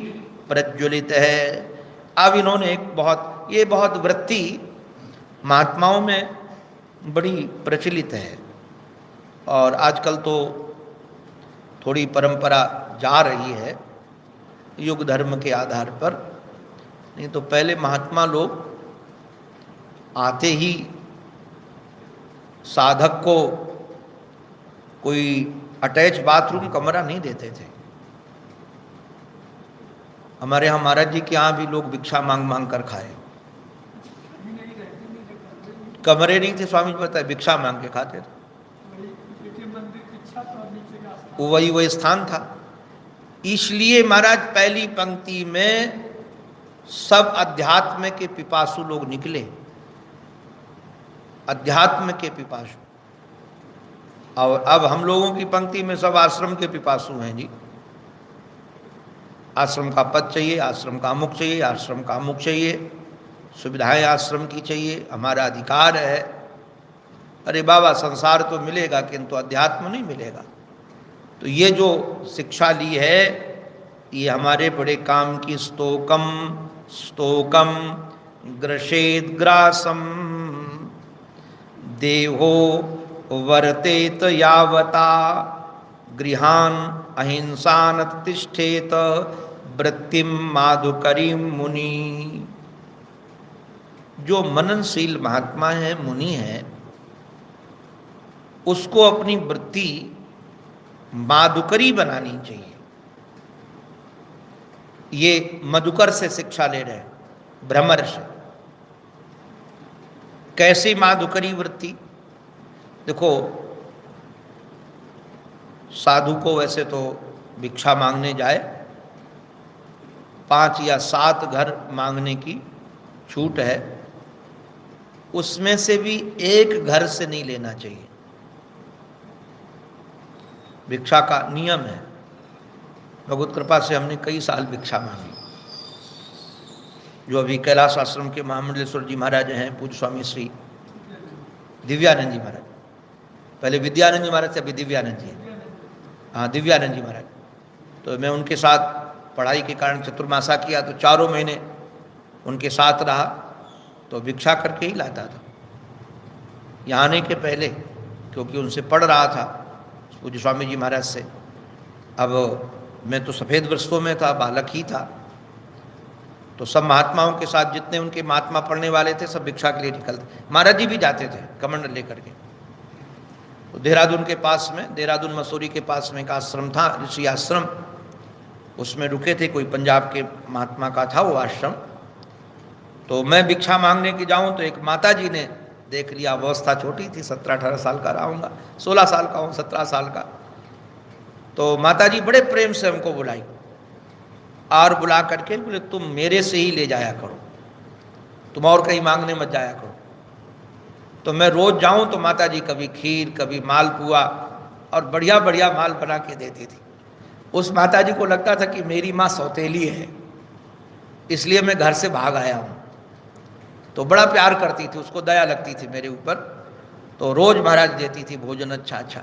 प्रज्वलित है। अब इन्होंने एक बहुत वृत्ति महात्माओं में बड़ी प्रचलित है। और आजकल तो थोड़ी परंपरा जा रही है युग धर्म के आधार पर, नहीं तो पहले महात्मा लोग आते ही साधक को कोई अटैच बाथरूम कमरा नहीं देते थे। हमारे यहाँ महाराज जी के यहाँ भी लोग भिक्षा मांग मांग कर खाए, कमरे नहीं थे, स्वामी जी बताए भिक्षा मांग के खाते थे, वही स्थान था। इसलिए महाराज पहली पंक्ति में सब अध्यात्म के पिपासु लोग निकले, अध्यात्म के पिपासु। और अब हम लोगों की पंक्ति में सब आश्रम के पिपासु हैं जी। आश्रम का पद चाहिए, आश्रम का अमुक चाहिए, आश्रम का अमुक चाहिए, सुविधाएं आश्रम की चाहिए, हमारा अधिकार है। अरे बाबा संसार तो मिलेगा किंतु अध्यात्म नहीं मिलेगा। तो ये जो शिक्षा ली है ये हमारे बड़े काम की। स्तोकम स्तोकम ग्रसेद ग्रासम देहो वर्तेत यावता गृहान अहिंसान तिष्ठेत वृत्तिम माधुकरीम मुनि। जो मननशील महात्मा है, मुनि है, उसको अपनी वृत्ति माधुकरी बनानी चाहिए। ये मधुकर से शिक्षा ले रहे हैं, भ्रमर से। कैसी माधुकरी वृत्ति? देखो साधु को वैसे तो भिक्षा मांगने जाए 5 या 7 घर मांगने की छूट है, उसमें से भी एक घर से नहीं लेना चाहिए। भिक्षा का नियम है। भगवत कृपा से हमने कई साल भिक्षा मांगी। जो अभी कैलाश आश्रम के महामंडलेश्वर जी महाराज हैं, पूज्य स्वामी श्री दिव्यानंद जी महाराज, पहले विद्यानंद जी महाराज थे, अभी दिव्यानंद जी हैं। हाँ, दिव्यानंद जी महाराज। तो मैं उनके साथ पढ़ाई के कारण चतुर्मासा किया, तो 4 महीने उनके साथ रहा, तो भिक्षा करके ही लाता था। यहाँ आने के पहले, क्योंकि उनसे पढ़ रहा था पूज्य स्वामी जी महाराज से। अब मैं तो सफ़ेद वस्त्रों में था, बालक ही था, तो सब महात्माओं के साथ जितने उनके महात्मा पढ़ने वाले थे सब भिक्षा के लिए निकलते। महाराज जी भी जाते थे कमंडल लेकर के। तो देहरादून के पास में, देहरादून मसूरी के पास में एक आश्रम था, ऋषि आश्रम, उसमें रुके थे। कोई पंजाब के महात्मा का था वो आश्रम। तो मैं भिक्षा मांगने के जाऊं तो एक माता जी ने देख लिया, अवस्था छोटी थी, 17-18 साल का रहा हूँगा, 16 साल का हूँ, 17 साल का। तो माता जी बड़े प्रेम से हमको बुलाई और बुला करके बोले तुम मेरे से ही ले जाया करो, तुम और कहीं मांगने मत जाया करो। तो मैं रोज़ जाऊं तो माता जी कभी खीर, कभी मालपुआ और बढ़िया बढ़िया माल बना के देती थी। उस माता जी को लगता था कि मेरी माँ सौतेली है, इसलिए मैं घर से भाग आया हूँ। तो बड़ा प्यार करती थी, उसको दया लगती थी मेरे ऊपर। तो रोज़ महाराज देती थी भोजन अच्छा अच्छा।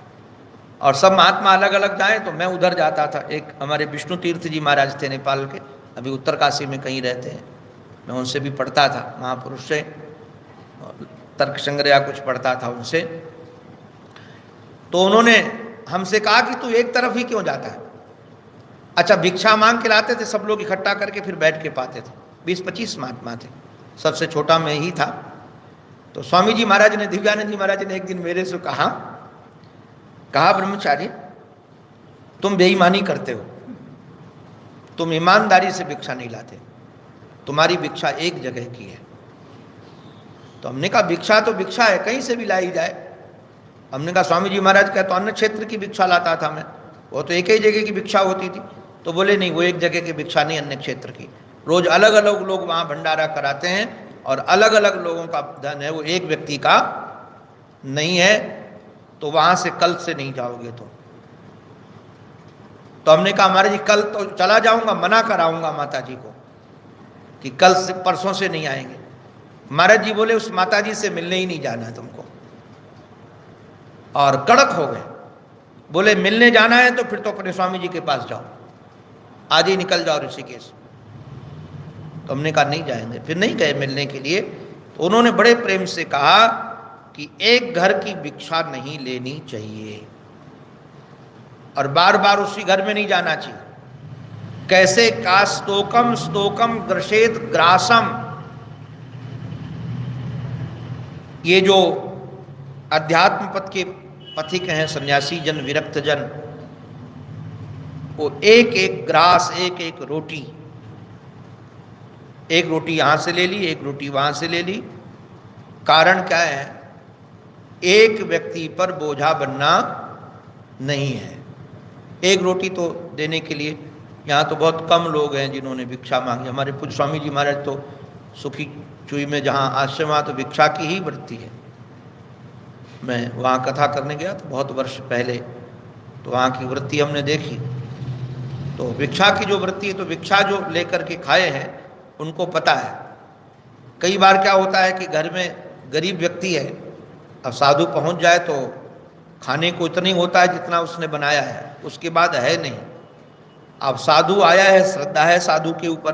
और सब महात्मा अलग अलग जाएं तो मैं उधर जाता था। एक हमारे विष्णु तीर्थ जी महाराज थे नेपाल के, अभी उत्तर काशी में कहीं रहते हैं, मैं उनसे भी पढ़ता था, महापुरुष से तर्क संग्रह कुछ पढ़ता था उनसे। तो उन्होंने हमसे कहा कि तू एक तरफ ही क्यों जाता है। अच्छा, भिक्षा मांग के लाते थे सब लोग इकट्ठा करके, फिर बैठ के पाते थे। 20-25 महात्मा थे, सबसे छोटा मैं ही था। तो स्वामी जी महाराज ने, दिव्यानंद जी महाराज ने एक दिन मेरे से कहा ब्रह्मचारी तुम बेईमानी करते हो, तुम ईमानदारी से भिक्षा नहीं लाते, तुम्हारी भिक्षा एक जगह की है। तो हमने कहा भिक्षा तो भिक्षा है, कहीं से भी लाई जाए। हमने कहा स्वामी जी महाराज का तो अन्य क्षेत्र की भिक्षा लाता था मैं, वो तो एक ही जगह की भिक्षा होती थी। तो बोले नहीं, वो एक जगह की भिक्षा नहीं, अन्य क्षेत्र की। रोज अलग अलग लोग वहाँ भंडारा कराते हैं और अलग अलग लोगों का धन है, वो एक व्यक्ति का नहीं है। तो वहाँ से कल से नहीं जाओगे तुम। तो हमने कहा महाराज जी कल तो चला जाऊंगा, मना कराऊंगा माता जी को कि कल से, परसों से नहीं आएंगे। महाराज जी बोले उस माता जी से मिलने ही नहीं जाना है तुमको, और कड़क हो गए। बोले मिलने जाना है तो फिर तो अपने स्वामी जी के पास जाओ, आज ही निकल जाओ ऋषिकेश। तो हमने कहा नहीं जाएंगे, फिर नहीं गए मिलने के लिए। तो उन्होंने बड़े प्रेम से कहा कि एक घर की भिक्षा नहीं लेनी चाहिए और बार बार उसी घर में नहीं जाना चाहिए। कैसे? का स्तोकम स्तोकम ग्रसेत ग्रासम। ये जो अध्यात्म पथ के पथिक हैं, सन्यासी जन, विरक्त जन, वो एक एक ग्रास, एक एक रोटी, एक रोटी यहां से ले ली, एक रोटी वहां से ले ली। कारण क्या है? एक व्यक्ति पर बोझा बनना नहीं है। एक रोटी तो देने के लिए यहाँ तो बहुत कम लोग हैं जिन्होंने भिक्षा मांगी। हमारे पूज्य स्वामी जी महाराज तो सुखी चुई में जहाँ आश्रम वहाँ तो भिक्षा की ही वृत्ति है। मैं वहाँ कथा करने गया तो बहुत वर्ष पहले, तो वहाँ की वृत्ति हमने देखी। तो भिक्षा की जो वृत्ति है, तो भिक्षा जो लेकर के खाए हैं उनको पता है। कई बार क्या होता है कि घर में गरीब व्यक्ति है, अब साधु पहुँच जाए तो खाने को इतना ही होता है जितना उसने बनाया है, उसके बाद है नहीं। अब साधु आया है, श्रद्धा है साधु के ऊपर,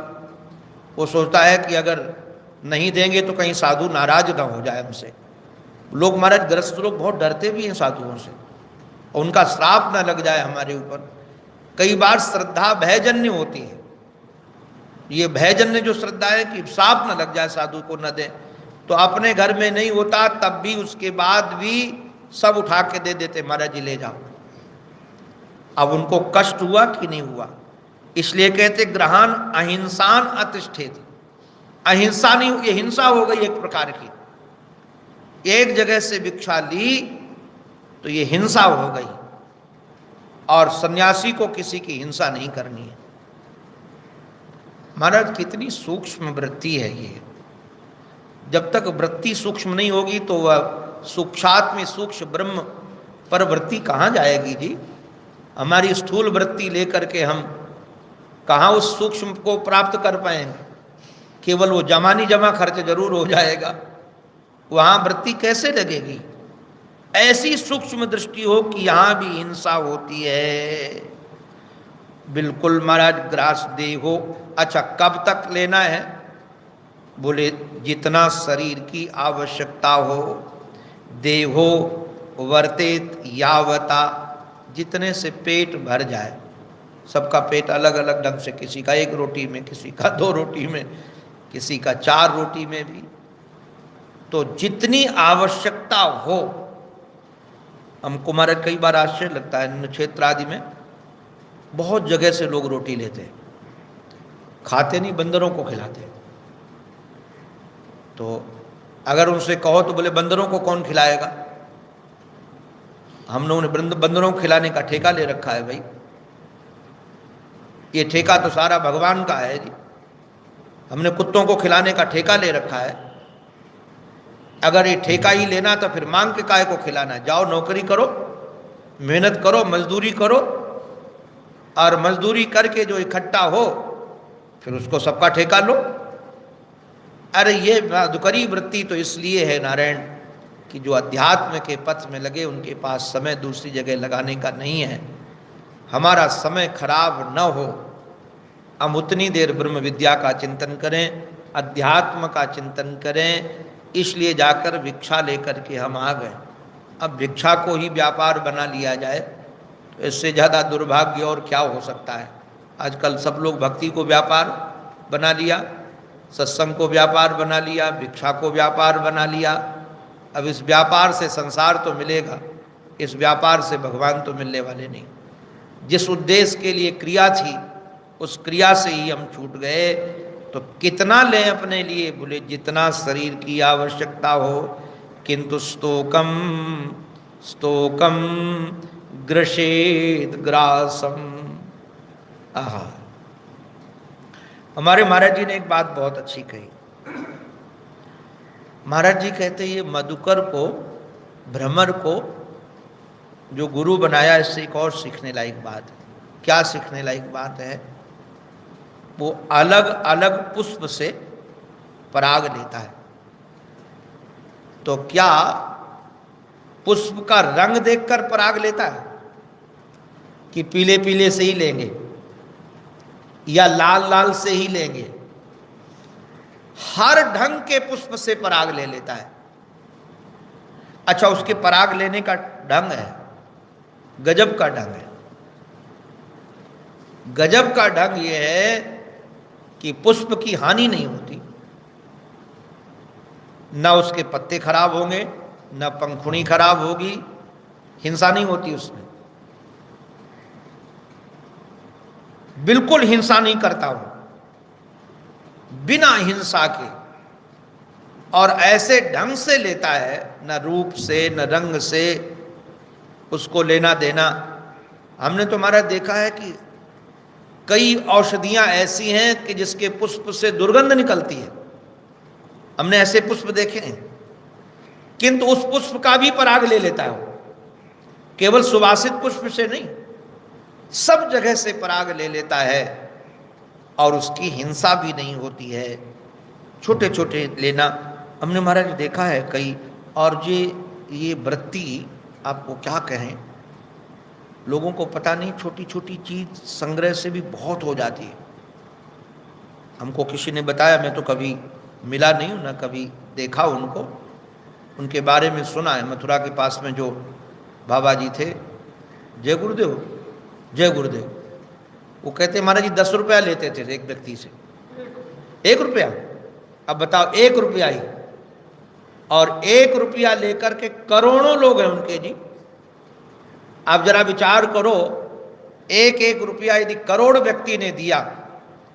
वो सोचता है कि अगर नहीं देंगे तो कहीं साधु नाराज ना हो जाए हमसे। लोग महाराज, ग्रस्त लोग बहुत डरते भी हैं साधुओं से, और उनका श्राप ना लग जाए हमारे ऊपर। कई बार श्रद्धा भयजन्य होती है। ये भयजन्य जो श्रद्धा है कि श्राप ना लग जाए, साधु को न दे, तो अपने घर में नहीं होता तब भी उसके बाद भी सब उठा के दे देते, महाराज जी ले जाओ। अब उनको कष्ट हुआ कि नहीं हुआ? इसलिए कहते ग्रहण अहिंसान अतिष्ठित। अहिंसा नहीं, ये हिंसा हो गई एक प्रकार की। एक जगह से भिक्षा ली तो ये हिंसा हो गई, और सन्यासी को किसी की हिंसा नहीं करनी है। महाराज कितनी सूक्ष्म वृत्ति है ये। जब तक वृत्ति सूक्ष्म नहीं होगी तो वह सूक्ष्मात्म सूक्ष्म ब्रह्म पर वृत्ति कहाँ जाएगी जी? हमारी स्थूल वृत्ति लेकर के हम कहाँ उस सूक्ष्म को प्राप्त कर पाएंगे? केवल वो जमानी जमा खर्च जरूर हो जाएगा, वहाँ वृत्ति कैसे लगेगी? ऐसी सूक्ष्म दृष्टि हो कि यहाँ भी हिंसा होती है। बिल्कुल महाराज, ग्रास देहो। अच्छा, कब तक लेना है? बोले जितना शरीर की आवश्यकता हो। देहो वर्तेत यावता, जितने से पेट भर जाए। सबका पेट अलग अलग ढंग से, किसी का एक रोटी में, किसी का 2 रोटी में, किसी का 4 रोटी में भी। तो जितनी आवश्यकता हो। हमको महाराज कई बार आश्चर्य लगता है, क्षेत्र आदि में बहुत जगह से लोग रोटी लेते हैं, खाते नहीं, बंदरों को खिलाते हैं। तो अगर उनसे कहो तो बोले बंदरों को कौन खिलाएगा? हम लोगों ने बंदरों को खिलाने का ठेका ले रखा है भाई। ये ठेका तो सारा भगवान का है जी। हमने कुत्तों को खिलाने का ठेका ले रखा है। अगर ये ठेका ही लेना तो फिर मांग के काहे को खिलाना? जाओ नौकरी करो, मेहनत करो, मजदूरी करो, और मजदूरी करके जो इकट्ठा हो फिर उसको सबका ठेका लो। अरे ये दुकरी वृत्ति तो इसलिए है नारायण कि जो अध्यात्म के पथ में लगे उनके पास समय दूसरी जगह लगाने का नहीं है। हमारा समय खराब न हो, हम उतनी देर ब्रह्म विद्या का चिंतन करें, अध्यात्म का चिंतन करें। इसलिए जाकर भिक्षा लेकर के हम आ गए। अब भिक्षा को ही व्यापार बना लिया जाए तो इससे ज़्यादा दुर्भाग्य और क्या हो सकता है? आजकल सब लोग भक्ति को व्यापार बना लिया, सत्संग को व्यापार बना लिया, भिक्षा को व्यापार बना लिया। अब इस व्यापार से संसार तो मिलेगा, इस व्यापार से भगवान तो मिलने वाले नहीं। जिस उद्देश्य के लिए क्रिया थी उस क्रिया से ही हम छूट गए। तो कितना लें अपने लिए? बोले जितना शरीर की आवश्यकता हो। किंतु स्तोकम स्तोकम ग्रसेत ग्रासम। आहा, हमारे महाराज जी ने एक बात बहुत अच्छी कही। महाराज जी कहते ये मधुकर को, भ्रमर को जो गुरु बनाया, इससे एक और सीखने लायक बात है। क्या सीखने लायक बात है? वो अलग अलग पुष्प से पराग लेता है। तो क्या पुष्प का रंग देखकर पराग लेता है कि पीले पीले से ही लेंगे या लाल लाल से ही लेंगे? हर ढंग के पुष्प से पराग ले लेता है। अच्छा, उसके पराग लेने का ढंग है, गजब का ढंग है। गजब का ढंग यह है कि पुष्प की हानि नहीं होती, न उसके पत्ते खराब होंगे, न पंखुड़ी खराब होगी, हिंसा नहीं होती उसमें, बिल्कुल हिंसा नहीं करता हूं, बिना हिंसा के, और ऐसे ढंग से लेता है, न रूप से न रंग से उसको लेना देना। हमने तो हमारा देखा है कि कई औषधियां ऐसी हैं कि जिसके पुष्प से दुर्गंध निकलती है, हमने ऐसे पुष्प देखे हैं, किंतु उस पुष्प का भी पराग ले लेता है वो, केवल सुवासित पुष्प से नहीं, सब जगह से पराग ले लेता है, और उसकी हिंसा भी नहीं होती है। छोटे छोटे लेना हमने महाराज देखा है कई। और ये वृत्ति आपको क्या कहें, लोगों को पता नहीं, छोटी छोटी चीज संग्रह से भी बहुत हो जाती है। हमको किसी ने बताया, मैं तो कभी मिला नहीं हूं, ना कभी देखा उनको, उनके बारे में सुना है। मथुरा के पास में जो बाबा जी थे, जय गुरुदेव, जय गुरुदेव, वो कहते महाराज जी 10 रुपया लेते थे एक व्यक्ति से, 1 रुपया। अब बताओ, 1 रुपया ही, और 1 रुपया लेकर के करोड़ों लोग हैं उनके जी। आप जरा विचार करो, 1-1 रुपया यदि करोड़ व्यक्ति ने दिया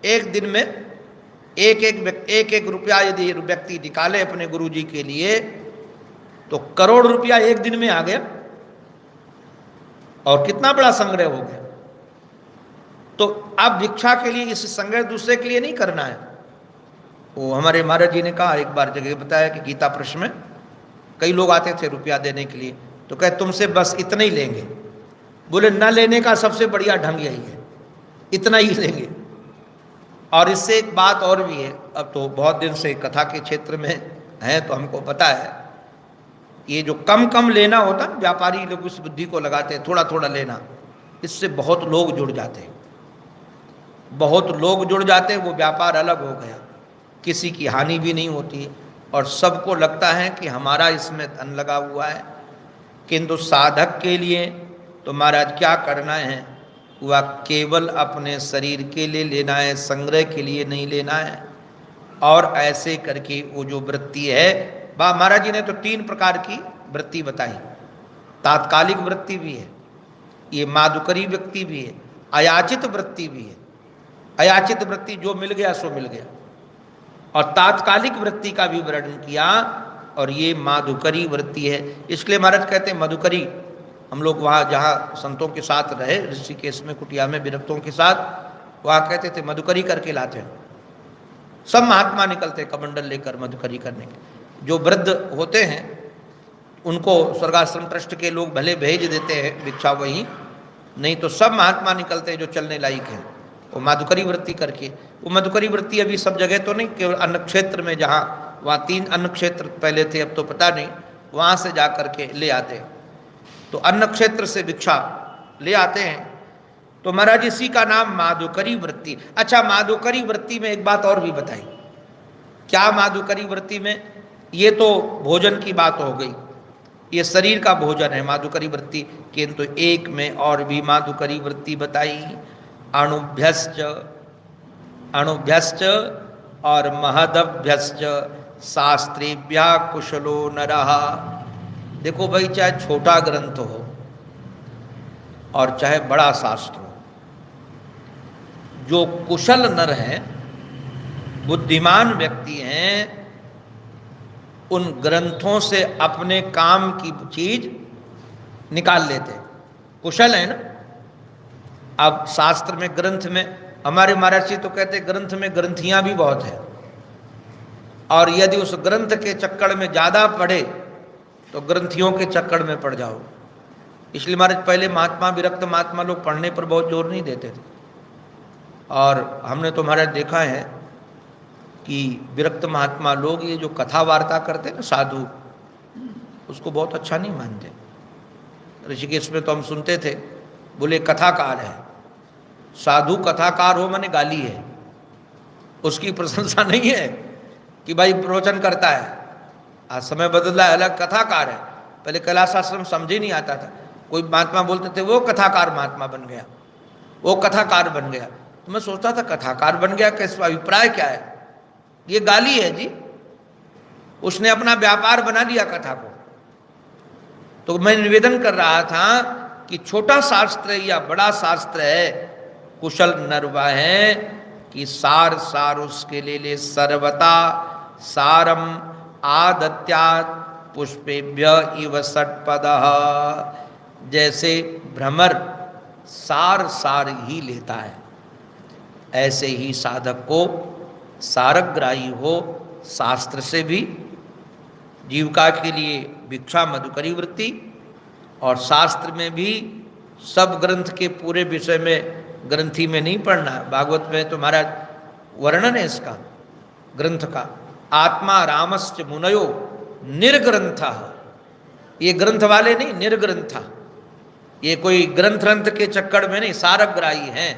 एक दिन में, एक रुपया यदि व्यक्ति निकाले अपने गुरु जी के लिए, तो करोड़ रुपया एक दिन में आ गया, और कितना बड़ा संग्रह हो गया। तो अब भिक्षा के लिए इस संग्रह दूसरे के लिए नहीं करना है। वो हमारे महाराज जी ने कहा, एक बार जगह बताया कि गीता प्रश्न में कई लोग आते थे रुपया देने के लिए, तो कहे तुमसे बस इतना ही लेंगे। बोले न लेने का सबसे बढ़िया ढंग यही है, इतना ही लेंगे। और इससे एक बात और भी है, अब तो बहुत दिन से कथा के क्षेत्र में हैं तो हमको पता है, ये जो कम कम लेना होता है, व्यापारी लोग इस बुद्धि को लगाते हैं, थोड़ा थोड़ा लेना, इससे बहुत लोग जुड़ जाते हैं, बहुत लोग जुड़ जाते हैं, वो व्यापार अलग हो गया, किसी की हानि भी नहीं होती, और सबको लगता है कि हमारा इसमें धन लगा हुआ है। किंतु साधक के लिए तो महाराज क्या करना है, वह केवल अपने शरीर के लिए लेना है, संग्रह के लिए नहीं लेना है। और ऐसे करके वो जो वृत्ति है, महाराज जी ने तो 3 प्रकार की वृत्ति बताई। तात्कालिक वृत्ति भी है, ये माधुकरी वृत्ति भी है, अयाचित वृत्ति भी है। अयाचित वृत्ति जो मिल गया सो मिल गया, और तात्कालिक वृत्ति का भी वर्णन किया, और ये माधुकरी वृत्ति है। इसलिए महाराज कहते हैं मधुकरी, हम लोग वहाँ जहाँ संतों के साथ रहे, ऋषिकेश में कुटिया में विरक्तों के साथ, वहाँ कहते थे मधुकरी करके लाते हैं। सब महात्मा निकलते कमंडल लेकर मधुकरी करने के। जो वृद्ध होते हैं उनको स्वर्गाश्रम ट्रस्ट के लोग भले भेज देते हैं भिक्षा वहीं, नहीं तो सब महात्मा निकलते हैं जो चलने लायक हैं, वो मधुकरी वृत्ति करके। वो मधुकरी वृत्ति अभी सब जगह तो नहीं, केवल अन्न क्षेत्र में, जहाँ वहाँ 3 अन्न क्षेत्र पहले थे, अब तो पता नहीं, वहाँ से जा कर के ले आते हैं। तो अन्न क्षेत्र से भिक्षा ले आते हैं। तो महाराज इसी का नाम माधुकरी वृत्ति। अच्छा, माधुकरी वृत्ति में एक बात और भी बताई। क्या माधुकरी वृत्ति में, ये तो भोजन की बात हो गई, ये शरीर का भोजन है माधुकरी वृत्ति, किंतु एक में और भी माधुकरी वृत्ति बताई, अणुभ्यश्च, अणुभ्यश्च और महदभ्यश्च शास्त्रेभ्यः कुशलो नरः। देखो भाई, चाहे छोटा ग्रंथ हो और चाहे बड़ा शास्त्र हो, जो कुशल नर हैं, बुद्धिमान व्यक्ति हैं, उन ग्रंथों से अपने काम की चीज निकाल लेते। कुशल है ना। अब शास्त्र में, ग्रंथ में, हमारे महाराज जी तो कहते ग्रंथ में ग्रंथियां भी बहुत है, और यदि उस ग्रंथ के चक्कर में ज़्यादा पढ़े तो ग्रंथियों के चक्कर में पड़ जाओ। इसलिए महाराज पहले महात्मा, विरक्त महात्मा लोग पढ़ने पर बहुत जोर नहीं देते थे। और हमने तो महाराज देखा है कि विरक्त महात्मा लोग ये जो कथा वार्ता करते हैं ना, साधु, उसको बहुत अच्छा नहीं मानते। ऋषिकेश में तो हम सुनते थे, बोले कथाकार है, साधु कथाकार हो माने गाली है, उसकी प्रशंसा नहीं है कि भाई प्रवचन करता है। आज समय बदला है, अलग कथाकार है। पहले कैलाशाश्रम समझ ही नहीं आता था। कोई महात्मा बोलते थे वो कथाकार महात्मा बन गया, वो कथाकार बन गया। तो मैं सोचता था कथाकार बन गया, कैसे, अभिप्राय क्या है? ये गाली है जी। उसने अपना व्यापार बना लिया कथा को। तो मैं निवेदन कर रहा था कि छोटा शास्त्र या बड़ा शास्त्र है, कुशल नरवा है कि सार सार उसके ले सर्वता सारम आदत्यात् पुष्पेभ्य इव षट्पदः। जैसे भ्रमर सार सार ही लेता है, ऐसे ही साधक को सारग्राही हो शास्त्र से भी, जीविका के लिए भिक्षा मधुकरी वृत्ति, और शास्त्र में भी सब ग्रंथ के पूरे विषय में ग्रंथी में नहीं पढ़ना है। भागवत में तो महाराज वर्णन है इसका ग्रंथ का, आत्मा रामश्च मुनयो निर्ग्रंथ। ये ग्रंथ वाले नहीं, निर्ग्रंथ। ये कोई ग्रंथ के चक्कर में नहीं, सारग्राही हैं,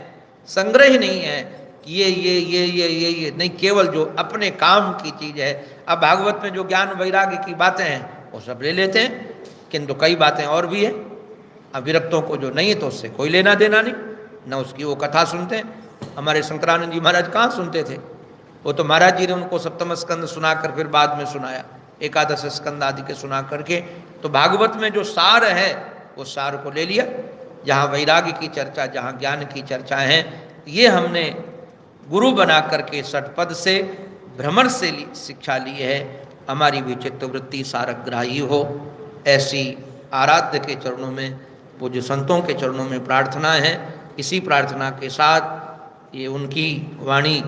संग्रह ही नहीं है कि ये नहीं, केवल जो अपने काम की चीज है। अब भागवत में जो ज्ञान वैराग्य की बातें हैं वो सब ले लेते हैं, किंतु कई बातें और भी है अविरक्तों को जो नहीं है तो उससे कोई लेना देना नहीं, न उसकी वो कथा सुनते हैं। हमारे शंकरानंद जी महाराज कहाँ सुनते थे? वो तो महाराज जी ने उनको सप्तम स्कंद सुनाकर फिर बाद में सुनाया, एकादश स्कंद आदि के सुना करके। तो भागवत में जो सार है वो सार को ले लिया, जहाँ वैराग्य की चर्चा, जहाँ ज्ञान की चर्चा है। ये हमने गुरु बना करके षटपद से, भ्रमर से शिक्षा ली है। हमारी भी चित्तवृत्ति सारग्राही हो, ऐसी आराध्य के चरणों में, पूज्य संतों के चरणों में प्रार्थना है। इसी प्रार्थना के साथ ये उनकी वाणी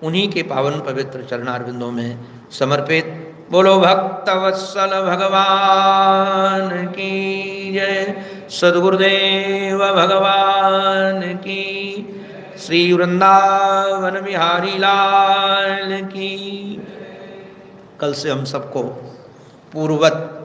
उन्हीं के पावन पवित्र चरणारविंदों में समर्पित। बोलो भक्तवत्सल भगवान की जय, सद्गुरुदेव भगवान की, श्री वृंदावन बिहारी लाल की। कल से हम सबको पूर्ववत